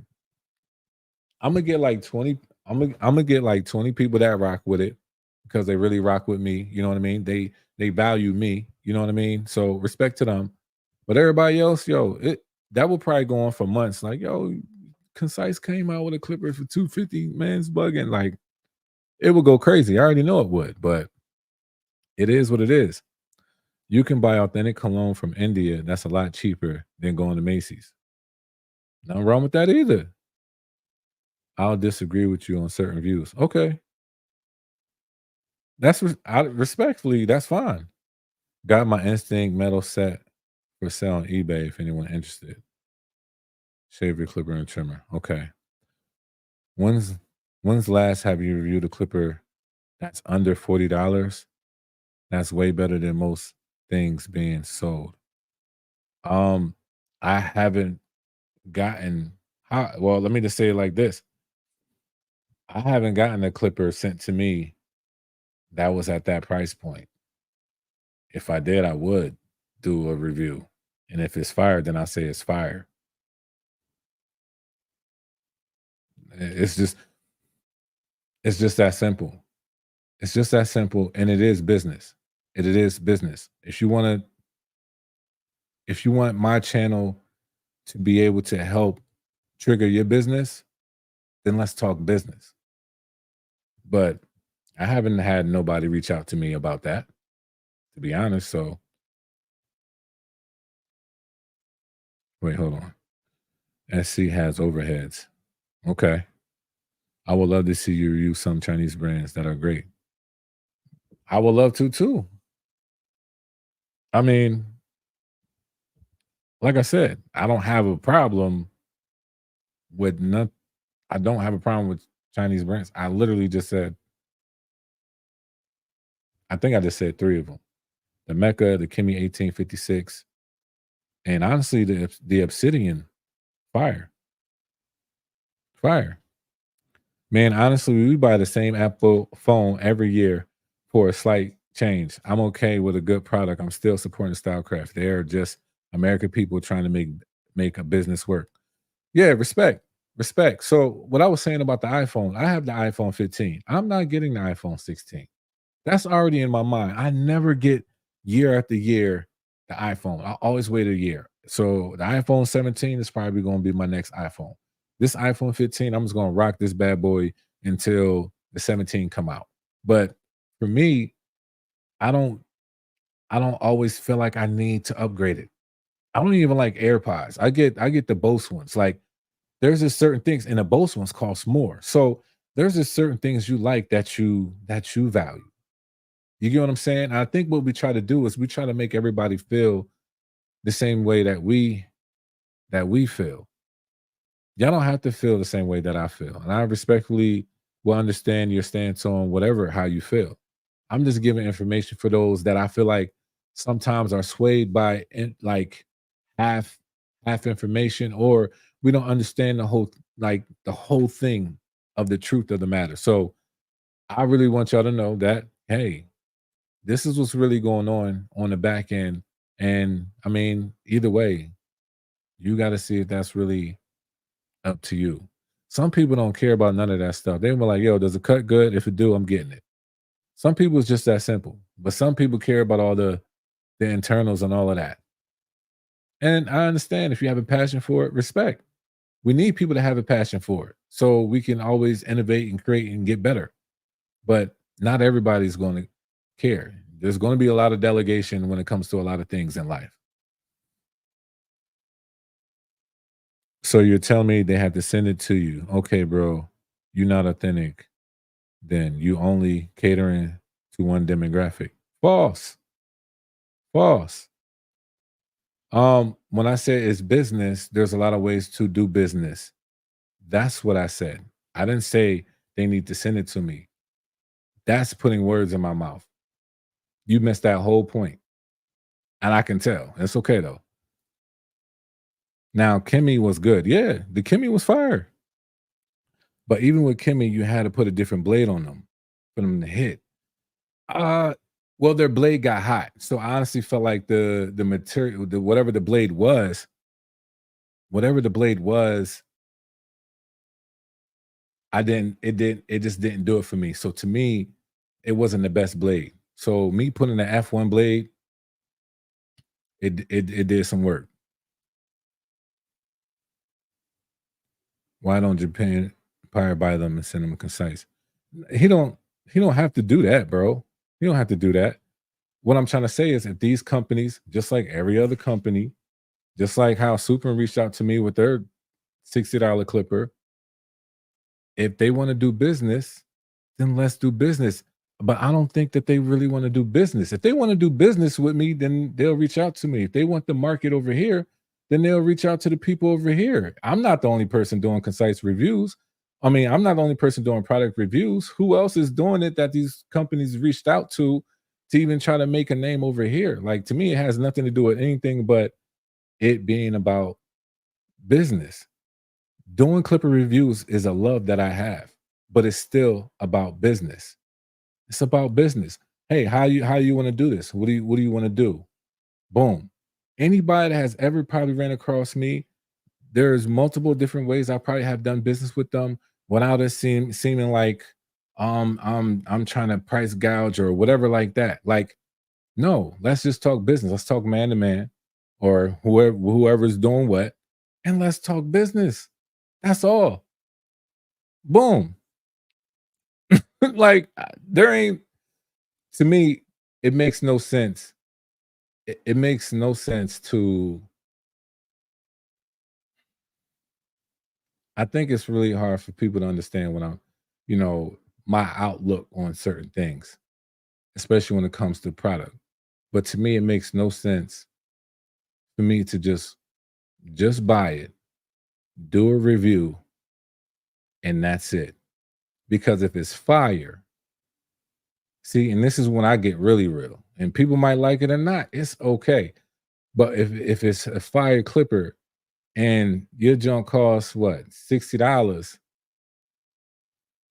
I'm gonna get like 20. I'm gonna get like 20 people that rock with it because they really rock with me. You know what I mean? They value me. You know what I mean? So respect to them. But everybody else, yo, that will probably go on for months. Like, yo, Concise came out with a clipper for 250. Man's bugging. Like, it would go crazy. I already know it would, but it is what it is. You can buy authentic cologne from India. That's a lot cheaper than going to Macy's. Nothing wrong with that either. I'll disagree with you on certain views. Okay. Respectfully, that's fine. Got my instinct metal set for sale on eBay if anyone interested. Shaver clipper and trimmer. Okay. When's when's last have you reviewed a clipper that's under $40? That's way better than most things being sold. Um, I haven't gotten well, let me just say it like this. I haven't gotten a clipper sent to me that was at that price point. If I did, I would do a review. And if it's fire, then I say it's fire. It's just it's just that simple. It's just that simple, and it is business. It is business. If you want my channel to be able to help trigger your business, then let's talk business. But I haven't had nobody reach out to me about that, to be honest. So wait, hold on. SC has overheads. Okay. I would love to see you review some Chinese brands that are great. I would love to too. I mean, like I said, I don't have a problem with none. I don't have a problem with Chinese brands. I literally just said, I think I just said three of them: the Mecca, the Kimi 1856, and honestly, the Obsidian. Fire, fire. Man, honestly, we buy the same Apple phone every year for a slight change. I'm okay with a good product. I'm still supporting Stylecraft. They're just American people trying to make a business work. Yeah, respect. Respect. So what I was saying about the iPhone, I have the iPhone 15. I'm not getting the iPhone 16. That's already in my mind. I never get year after year the iPhone. I always wait a year. So the iPhone 17 is probably going to be my next iPhone. This iPhone 15, I'm just going to rock this bad boy until the 17 come out. But for me, I don't I don't always feel like I need to upgrade it. I don't even like AirPods. I get the Bose ones. Like there's just certain things, and the Bose ones cost more. So there's just certain things you like that you value. You get what I'm saying? I think what we try to do is we try to make everybody feel the same way that we feel. Y'all don't have to feel the same way that I feel. And I respectfully will understand your stance on whatever how you feel. I'm just giving information for those that I feel like sometimes are swayed by like half half information, or we don't understand the whole thing of the truth of the matter. So I really want y'all to know that hey, this is what's really going on the back end. And I mean, either way, you got to see if that's really up to you. Some people don't care about none of that stuff. They were like, yo, does it cut good? If it do, I'm getting it. Some people it's just that simple. But some people care about all the internals and all of that. And I understand if you have a passion for it, respect. We need people to have a passion for it so we can always innovate and create and get better. But not everybody's going to care. There's going to be a lot of delegation when it comes to a lot of things in life. So you're telling me they have to send it to you. Okay, bro, you're not authentic. Then you only catering to one demographic. False. False. When I say it's business, there's a lot of ways to do business. That's what I said. I didn't say they need to send it to me. That's putting words in my mouth. You missed that whole point. And I can tell. It's okay though. Now, Kimmy was good. Yeah, the Kimmy was fire. But even with Kimmy, you had to put a different blade on them for them to hit. Uh well, their blade got hot. So I honestly felt like the material, the whatever the blade was, it just didn't do it for me. So to me, it wasn't the best blade. So me putting the F1 blade, it did some work. Why don't Japan Empire buy them and send them concise? He don't he don't have to do that, bro. He don't have to do that. What I'm trying to say is if these companies, just like every other company, just like how Super reached out to me with their $60 clipper, if they want to do business, then let's do business. But I don't think that they really want to do business. If they want to do business with me, then they'll reach out to me. If they want the market over here, then they'll reach out to the people over here. I'm not the only person doing concise reviews. I mean, I'm not the only person doing product reviews. Who else is doing it that these companies reached out to even try to make a name over here? Like to me, it has nothing to do with anything but it being about business. Doing clipper reviews is a love that I have, but it's still about business. It's about business. Hey, how you want to do this? What do you want to do? Boom. Anybody that has ever probably ran across me, there's multiple different ways I probably have done business with them without it seeming like I'm trying to price gouge or whatever like that. Like, no, let's just talk business. Let's talk man to man or whoever's doing what, and let's talk business. That's all. Boom. Like there ain't to me, it makes no sense. It makes no sense to I think it's really hard for people to understand when I'm, you know, my outlook on certain things, especially when it comes to product. But to me, it makes no sense for me to just buy it, do a review, and that's it. Because if it's fire, see, and this is when I get really real, and people might like it or not, it's okay. But if it's a fire clipper and your junk costs what, $60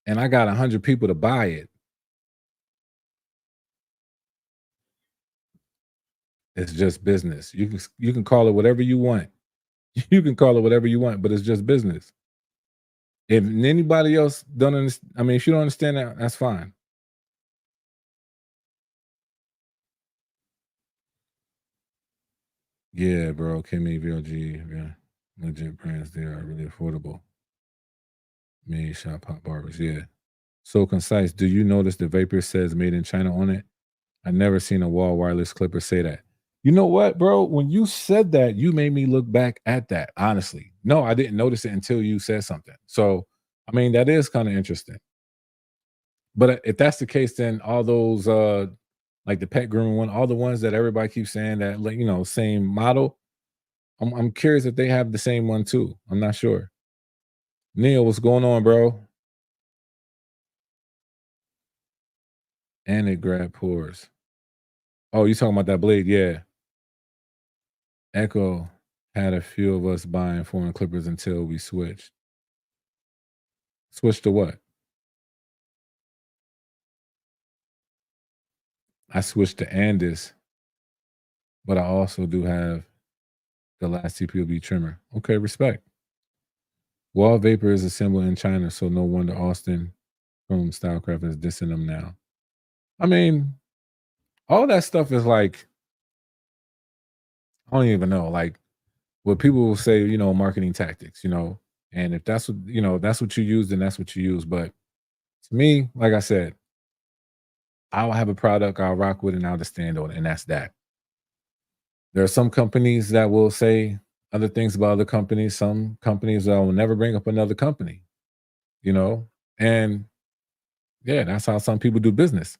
and I got 100 people to buy it, it's just business. You can call it whatever you want. You can call it whatever you want, but it's just business. If anybody else don't understand, I mean, if you don't understand that, that's fine. Yeah, bro. Kimmy, VLG, yeah, legit brands. They are really affordable. Made shop pop barbers. Yeah. So concise. Do you notice the vapor says made in China on it? I never seen a wall wireless clipper say that. You know what, bro? When you said that, you made me look back at that. Honestly, no, I didn't notice it until you said something. So, I mean, that is kind of interesting. But if that's the case, then all those like the pet grooming one, all the ones that everybody keeps saying that like same model, I'm curious if they have the same one too. I'm not sure. Neil, what's going on, bro? And it grab pores. Oh, you talking about that blade? Yeah. Echo had a few of us buying foreign clippers until we switched. Switched to what? I switched to Andis, but I also do have the last CPOB trimmer. Okay, respect. Wall Vapor is assembled in China, so no wonder Austin from Stylecraft is dissing them now. I mean, all that stuff is like, I don't even know, like what people will say, marketing tactics, and if that's what, that's what you use, then that's what you use. But to me, like I said, I'll have a product I'll rock with and I'll just stand on it, and that's that. There are some companies that will say other things about other companies, some companies that will never bring up another company, you know, and yeah, that's how some people do business.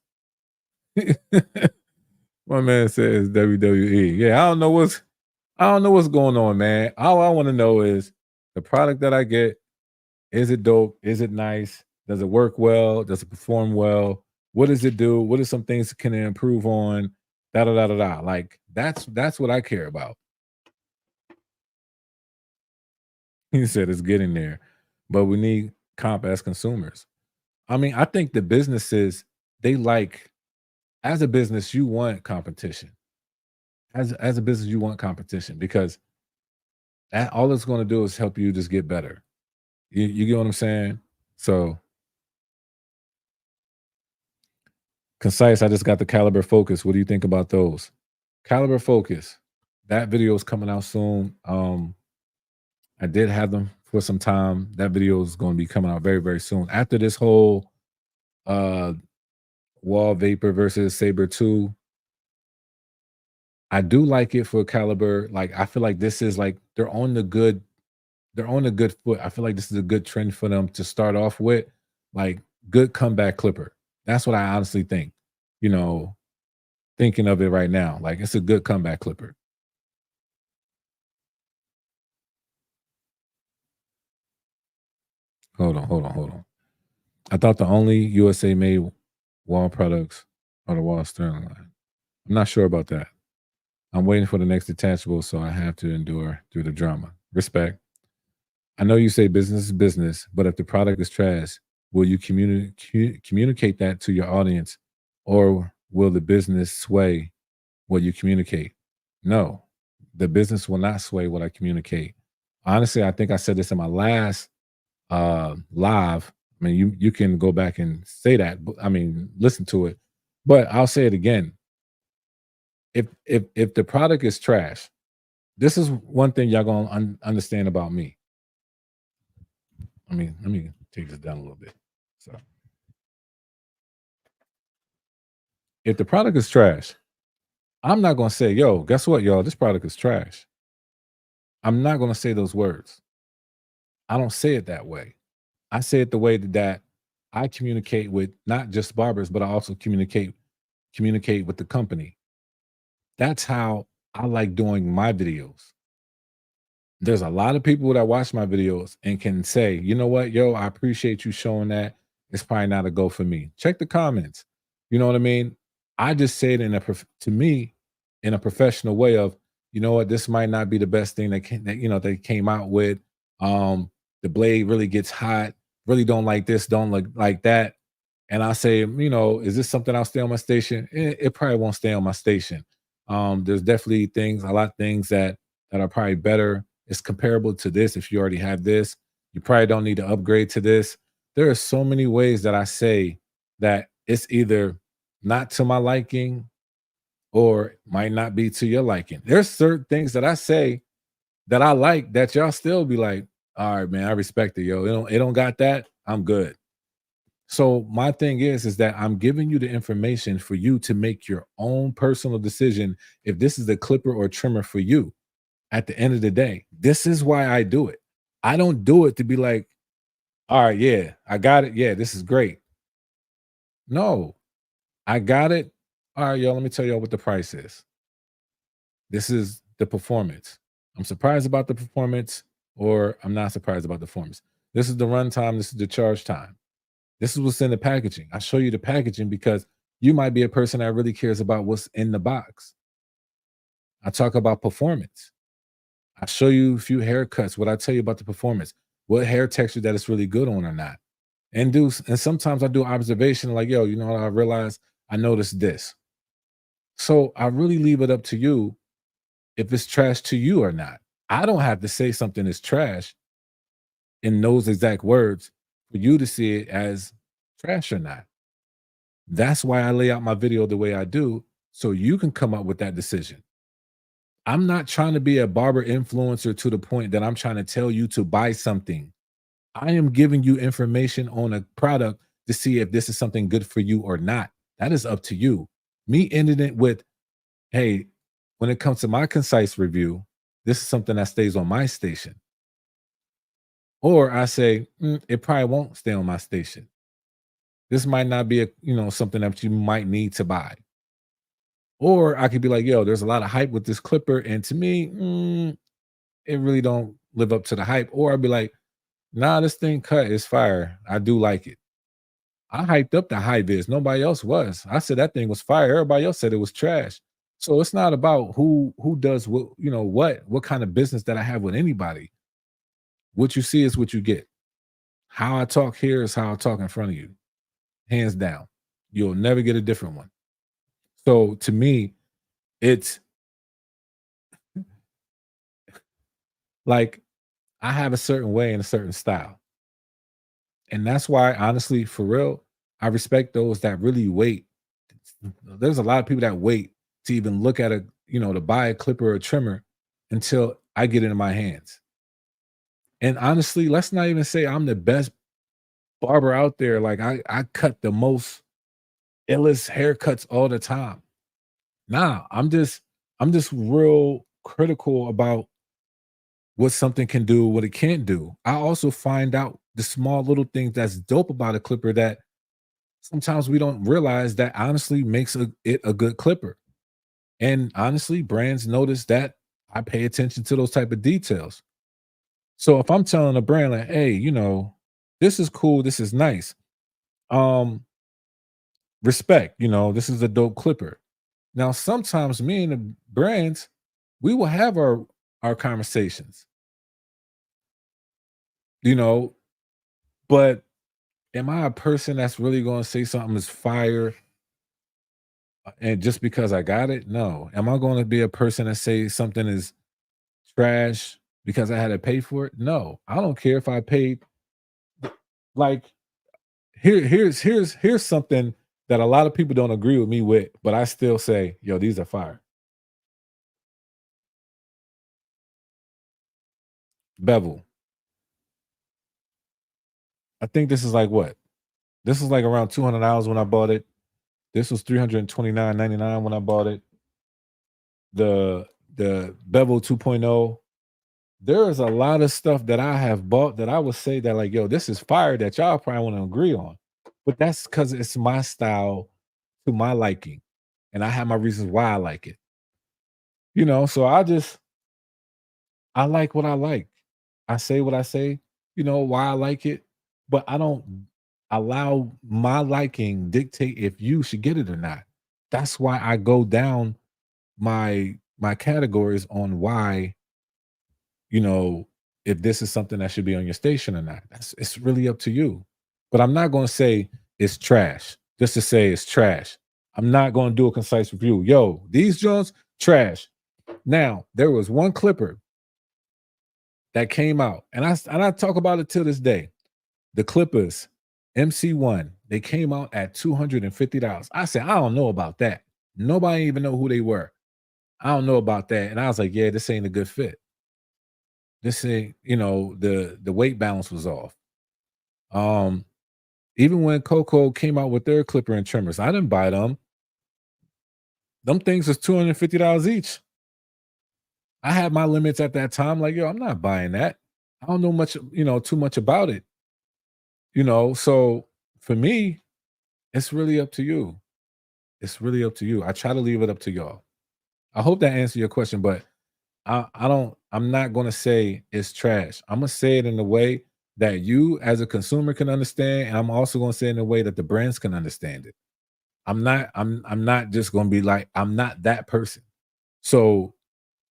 My man says WWE. Yeah, I don't know what's going on, man. All I want to know is the product that I get, is it dope? Is it nice? Does it work well? Does it perform well? What does it do? What are some things can it improve on? Da da da da da. Like that's what I care about. He said it's getting there, but we need comp as consumers. I mean, I think the businesses they like as a business, you want competition. As a business, you want competition because all it's going to do is help you just get better. You get what I'm saying? So concise. I just got the caliber focus. What do you think about those? Caliber focus. That video is coming out soon. I did have them for some time. That video is going to be coming out very, very soon. After this whole uh Wall Vapor versus Saber 2, I do like it for caliber. Like I feel like this is like they're on the good foot. I feel like this is a good trend for them to start off with. Like good comeback clipper. That's what I honestly think. You know, thinking of it right now. Like it's a good comeback clipper. Hold on. I thought the only USA made wall products are the Wall Sterling line. I'm not sure about that. I'm waiting for the next detachable, so I have to endure through the drama. Respect. I know you say business is business, but if the product is trash, will you communicate that to your audience, or will the business sway what you communicate? No, the business will not sway what I communicate. Honestly, I think I said this in my last live. I mean, you can go back and say that. I mean, listen to it. But I'll say it again. If the product is trash, this is one thing y'all gonna understand about me. I mean, let me take this down a little bit. So, if the product is trash, I'm not gonna say, "Yo, guess what, y'all? This product is trash." I'm not gonna say those words. I don't say it that way. I say it the way that I communicate with not just barbers, but I also communicate with the company. That's how I like doing my videos. There's a lot of people that watch my videos and can say, you know what, yo, I appreciate you showing that. It's probably not a go for me. Check the comments. You know what I mean? I just say it to me in a professional way of, you know what, this might not be the best thing that they came out with. The blade really gets hot. Really don't like this. Don't like that. And I say, is this something I'll stay on my station? It probably won't stay on my station. There's definitely a lot of things that are probably better. It's comparable to this. If you already have this, you probably don't need to upgrade to this. There are so many ways that I say that it's either not to my liking or might not be to your liking. There's certain things that I say that I like that y'all still be like, all right, man, I respect it, yo. It don't got that. I'm good. So my thing is that I'm giving you the information for you to make your own personal decision if this is a clipper or trimmer for you. At the end of the day, this is why I do it. I don't do it to be like, all right, yeah, I got it. Yeah, this is great. No, I got it. All right, y'all, let me tell y'all what the price is. This is the performance. I'm surprised about the performance, or I'm not surprised about the performance. This is the runtime. This is the charge time. This is what's in the packaging. I show you the packaging because you might be a person that really cares about what's in the box. I talk about performance. I show you a few haircuts, what I tell you about the performance, what hair texture that it's really good on or not. And sometimes I do observation like, yo, you know what I realized? I noticed this. So I really leave it up to you if it's trash to you or not. I don't have to say something is trash in those exact words for you to see it as trash or not. That's why I lay out my video the way I do, so you can come up with that decision. I'm not trying to be a barber influencer to the point that I'm trying to tell you to buy something. I am giving you information on a product to see if this is something good for you or not. That is up to you. Me ending it with, hey, when it comes to my concise review, this is something that stays on my station. Or I say, it probably won't stay on my station. This might not be something that you might need to buy. Or I could be like, yo, there's a lot of hype with this clipper. And to me, it really don't live up to the hype. Or I'd be like, nah, this thing cut is fire. I do like it. I hyped up the high vis. Nobody else was. I said that thing was fire. Everybody else said it was trash. So it's not about who does what, what kind of business that I have with anybody. What you see is what you get. How I talk here is how I talk in front of you. Hands down. You'll never get a different one. So to me, it's like I have a certain way and a certain style. And that's why, honestly, for real, I respect those that really wait. There's a lot of people that wait to even look at to buy a clipper or a trimmer until I get it in my hands. And honestly, let's not even say I'm the best barber out there. Like I cut the most illest haircuts all the time. Nah, I'm just real critical about what something can do, what it can't do. I also find out the small little things that's dope about a clipper that sometimes we don't realize that honestly makes it a good clipper. And honestly, brands notice that I pay attention to those type of details. So if I'm telling a brand like, hey, this is cool, this is nice. Um, Respect, this is a dope clipper. Now, sometimes me and the brands, we will have our conversations, you know, but am I a person that's really going to say something is fire And just because I got it, no. Am I going to be a person that say something is trash because I had to pay for it? No. I don't care if I paid. Like, here's something that a lot of people don't agree with me with, but I still say, yo, these are fire. Bevel. I think this is like what? This was like around $200 when I bought it. This was 329.99 when I bought it. The Bevel 2.0. There is a lot of stuff that I have bought that I would say that like, yo, this is fire that y'all probably want to agree on. But that's because it's my style to my liking. And I have my reasons why I like it. So I like what I like. I say what I say, why I like it, but I don't allow my liking dictate if you should get it or not. That's why I go down my categories on why, you know, if this is something that should be on your station or not. It's really up to you. But I'm not going to say it's trash just to say it's trash. I'm not going to do a concise review. Yo, these joints trash. Now, there was one clipper that came out, and I talk about it till this day. The Clippers MC1, they came out at $250. I said, I don't know about that. Nobody even know who they were. I don't know about that. And I was like, yeah, this ain't a good fit. This ain't, the weight balance was off. Even when Coco came out with their clipper and trimmers, I didn't buy them. Them things was $250 each. I had my limits at that time. Like, yo, I'm not buying that. I don't know much, too much about it. So for me, it's really up to you. It's really up to you. I try to leave it up to y'all. I hope that answered your question, but I'm not gonna say it's trash. I'm gonna say it in a way that you as a consumer can understand, and I'm also gonna say it in a way that the brands can understand it. I'm not just gonna be like, I'm not that person. So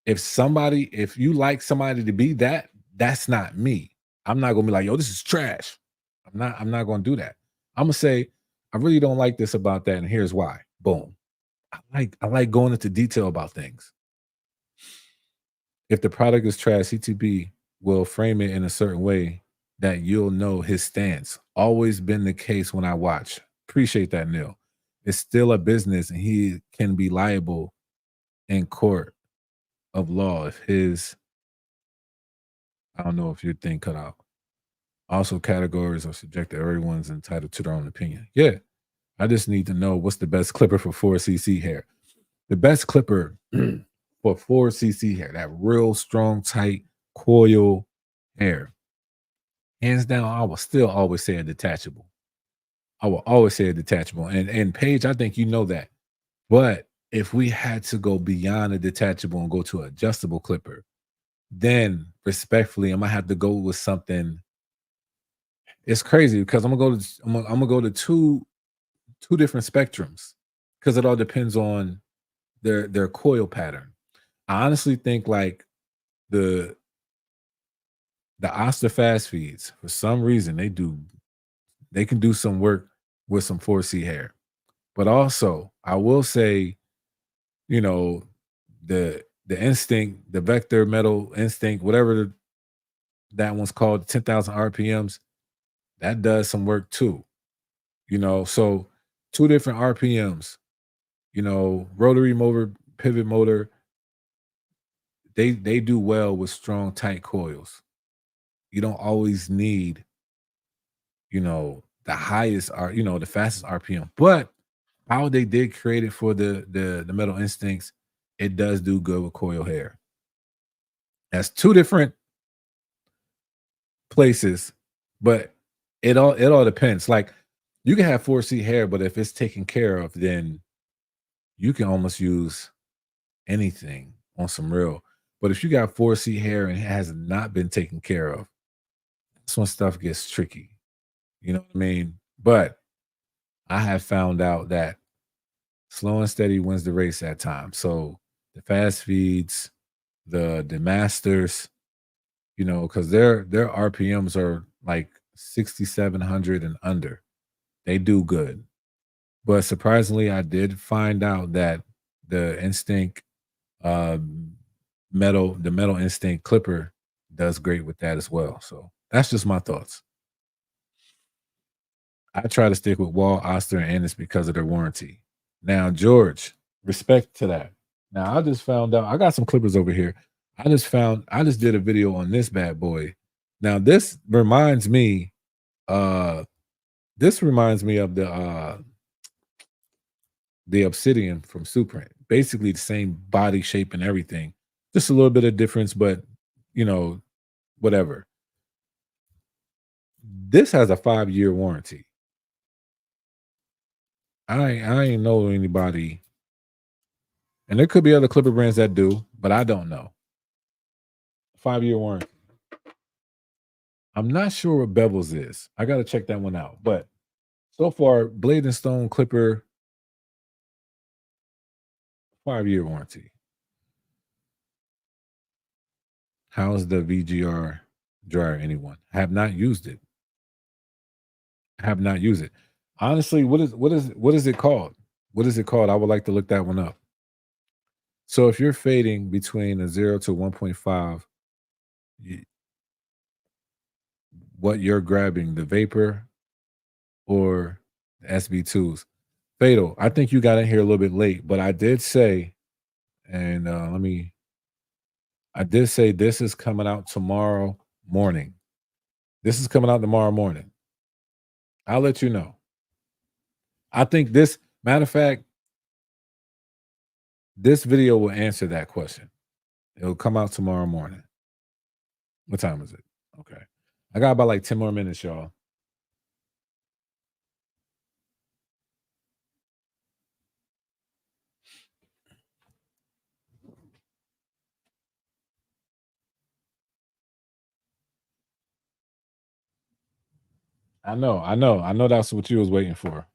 if you like somebody to be that, that's not me. I'm not gonna be like, yo, this is trash. I'm not gonna do that. I'm gonna say, I really don't like this about that, and here's why. Boom. I like going into detail about things. If the product is trash, CTB will frame it in a certain way that you'll know his stance. Always been the case when I watch. Appreciate that, Neil. It's still a business, and he can be liable in court of law if I don't know if your thing cut out. Also, categories are subjective. Everyone's entitled to their own opinion. Yeah. I just need to know what's the best clipper for 4cc hair. The best clipper for 4cc hair, that real strong, tight coil hair. Hands down, I will still always say a detachable. I will always say a detachable. And Paige, I think you know that. But if we had to go beyond a detachable and go to an adjustable clipper, then respectfully, I'm gonna have to go with something. It's crazy because I'm gonna go to two different spectrums because it all depends on their coil pattern. I honestly think like the the Oster fast feeds, for some reason, they can do some work with some 4C hair. But also, I will say, you know, the instinct, the vector metal instinct, whatever that one's called, 10,000 RPMs, that does some work too. So two different RPMs, rotary motor, pivot motor, they do well with strong, tight coils. You don't always need, the highest the fastest RPM. But how they did create it for the metal instincts, it does do good with coil hair. That's two different places, but it all depends. Like you can have 4C hair, but if it's taken care of, then you can almost use anything on some real. But if you got 4C hair and it has not been taken care of, that's when stuff gets tricky. You know what I mean? But I have found out that slow and steady wins the race at times. So the fast feeds, the masters, because their RPMs are like 6,700 and under. They do good. But surprisingly, I did find out that the Instinct um, the Metal Instinct clipper does great with that as well. So that's just my thoughts. I try to stick with Wahl, Oster, and Ennis because of their warranty. Now, George, respect to that. Now, I just found out I got some clippers over here. I just did a video on this bad boy. Now, uh this reminds me of the Obsidian from Supreme. Basically the same body shape and everything. Just a little bit of difference, but you know, whatever. This has a 5-year warranty. I ain't know anybody, and there could be other clipper brands that do, but I don't know. 5-year warranty. I'm not sure what Bevels is. I gotta check that one out. But so far, Blade and Stone Clipper, 5-year warranty. How's the VGR dryer? Anyone? Have not used it. Have not used it. Honestly, what is it called? What is it called? I would like to look that one up. So if you're fading between a 0 to 1.5, what you're grabbing, the vapor or the SB2s? Fatal. I think you got in here a little bit late, but I did say, and I did say this is coming out tomorrow morning. This is coming out tomorrow morning. I'll let you know. I think matter of fact, this video will answer that question. It'll come out tomorrow morning. What time is it? Okay. I got about like 10 more minutes, y'all. I know that's what you was waiting for.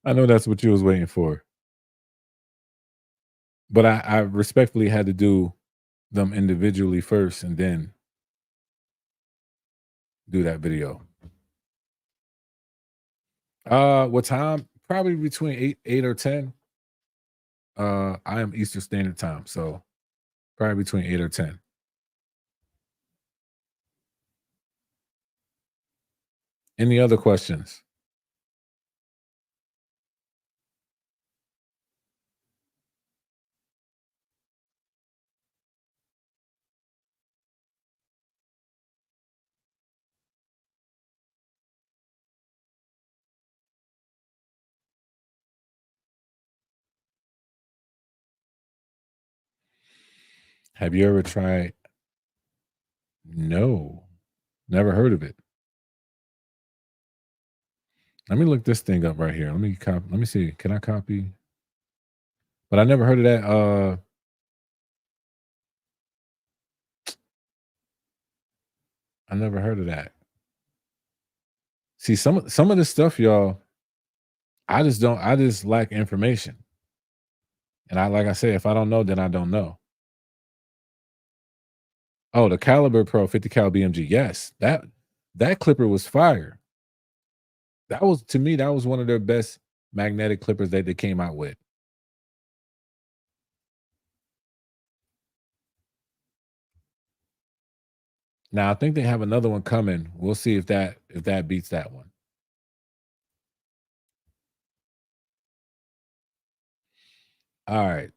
I know that's what you was waiting for. But I respectfully had to do them individually first and then do that video. What time? Probably between 8 or 10. I am Eastern Standard Time, so probably between 8 or 10. Any other questions? Have you ever tried? No, never heard of it. Let me look this thing up right here. Let me see. Can I copy? But I never heard of that. I never heard of that. See, some of this stuff, y'all, I just lack information. And like I say, if I don't know, then I don't know. Oh, the Caliber Pro 50 cal BMG. Yes, that clipper was fire. That was to me, that was one of their best magnetic clippers that they came out with. Now I think they have another one coming. We'll see if that beats that one. All right.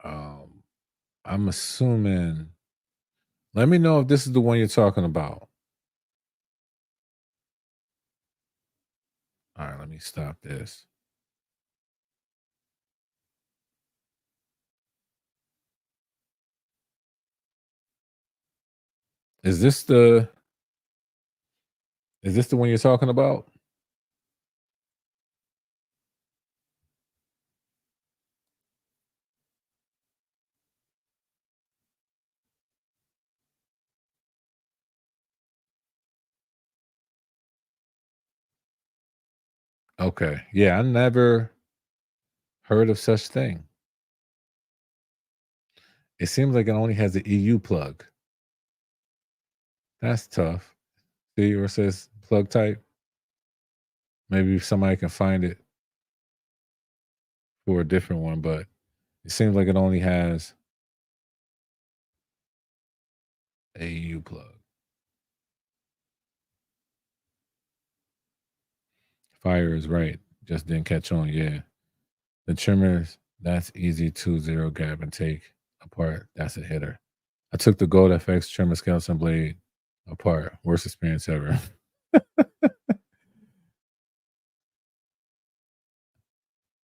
Um, I'm assuming. Let me know if this is the one you're talking about. All right, let me stop this. Is this the is this the one you're talking about? Okay. Yeah, I never heard of such thing. It seems like it only has the EU plug. That's tough. See where it says plug type? Maybe if somebody can find it for a different one, but it seems like it only has a EU plug. Fire is right. Just didn't catch on. Yeah. The trimmers, that's easy 2-0 grab and take apart. That's a hitter. I took the Gold FX trimmer skeleton blade apart. Worst experience ever. I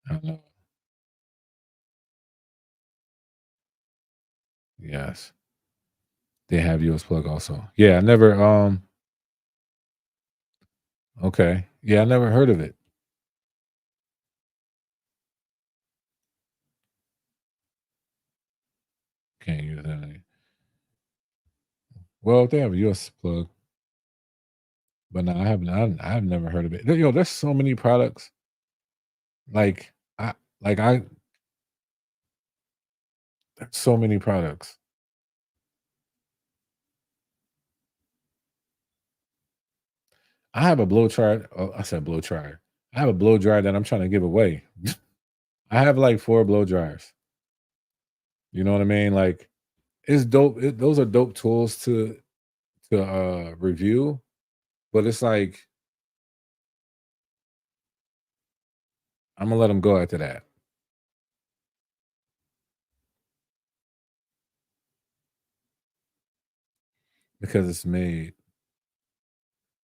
don't know. Yes. They have US plug also. Yeah, I never okay. Yeah, I never heard of it. Can't use that. Well, they have a US plug, but no, I've never heard of it. Yo, there's so many products. Like I like I there's so many products. I have a blow dryer. Oh, I said blow dryer. I have a blow dryer that I'm trying to give away. I have like 4 blow dryers. You know what I mean? Like it's dope. Those are dope tools to review, but it's like I'm gonna let them go after that because it's made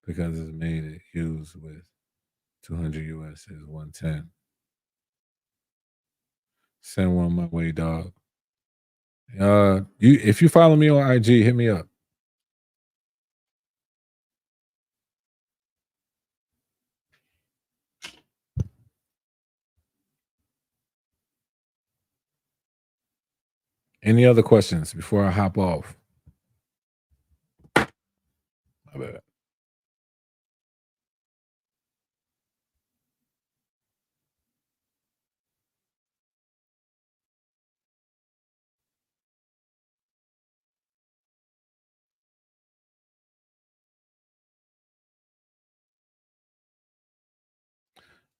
it used with 200 US is 110. Send one my way, dog. You if you follow me on IG, hit me up. Any other questions before I hop off? My bad.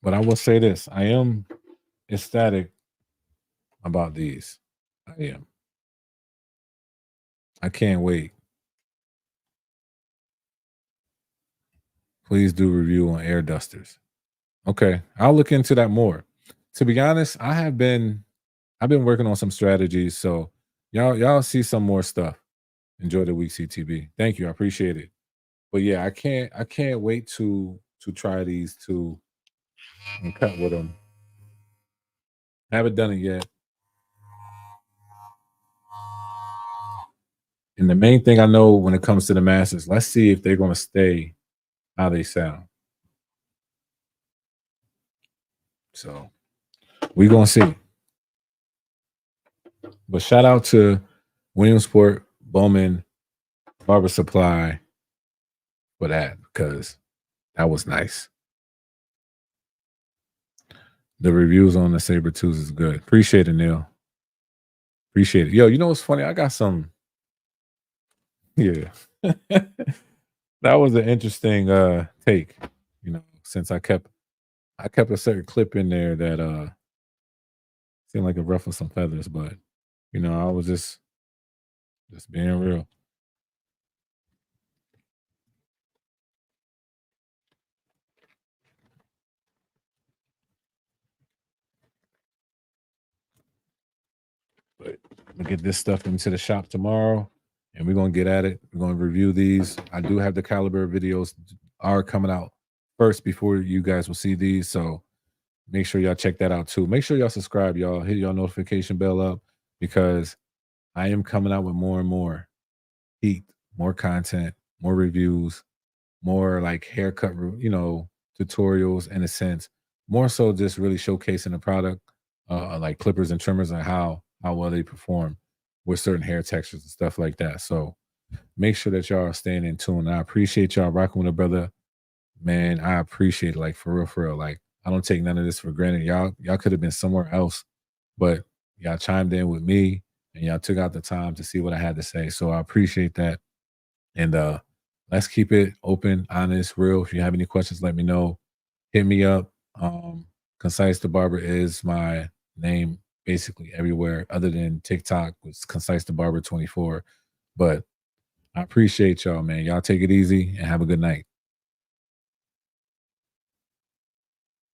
But I will say this: I am ecstatic about these. I am. I can't wait. Please do review on air dusters. Okay, I'll look into that more. To be honest, I've been working on some strategies, so y'all see some more stuff. Enjoy the week, CTB. Thank you, I appreciate it. But yeah, I can't wait to try these two and cut with them. Haven't done it yet. And the main thing I know when it comes to the masters, let's see if they're going to stay how they sound. So we're gonna see. But shout out to Williamsport, Bowman, Barber Supply for that because that was nice. The reviews on the Saber 2s is good. Appreciate it, Neil. Appreciate it. Yo, you know what's funny? I got some. Yeah. That was an interesting take, you know, since I kept a certain clip in there that seemed like it ruffled some feathers, but you know, I was just being real. But we'll get this stuff into the shop tomorrow and we're gonna get at it. We're gonna review these. I do have the caliber videos are coming out first before you guys will see these. So make sure y'all check that out too. Make sure y'all subscribe, y'all. Hit y'all notification bell up because I am coming out with more and more heat, more content, more reviews, more like haircut, you know, tutorials in a sense. More so just really showcasing the product, like clippers and trimmers and how well they perform with certain hair textures and stuff like that. So make sure that y'all are staying in tune. I appreciate y'all rocking with a brother. Man, I appreciate it, like for real, for real. Like I don't take none of this for granted. Y'all could have been somewhere else, but y'all chimed in with me and y'all took out the time to see what I had to say. So I appreciate that. And let's keep it open, honest, real. If you have any questions, let me know. Hit me up. Concise the Barber is my name basically everywhere other than TikTok, was Concise the Barber 24. But I appreciate y'all, man. Y'all take it easy and have a good night.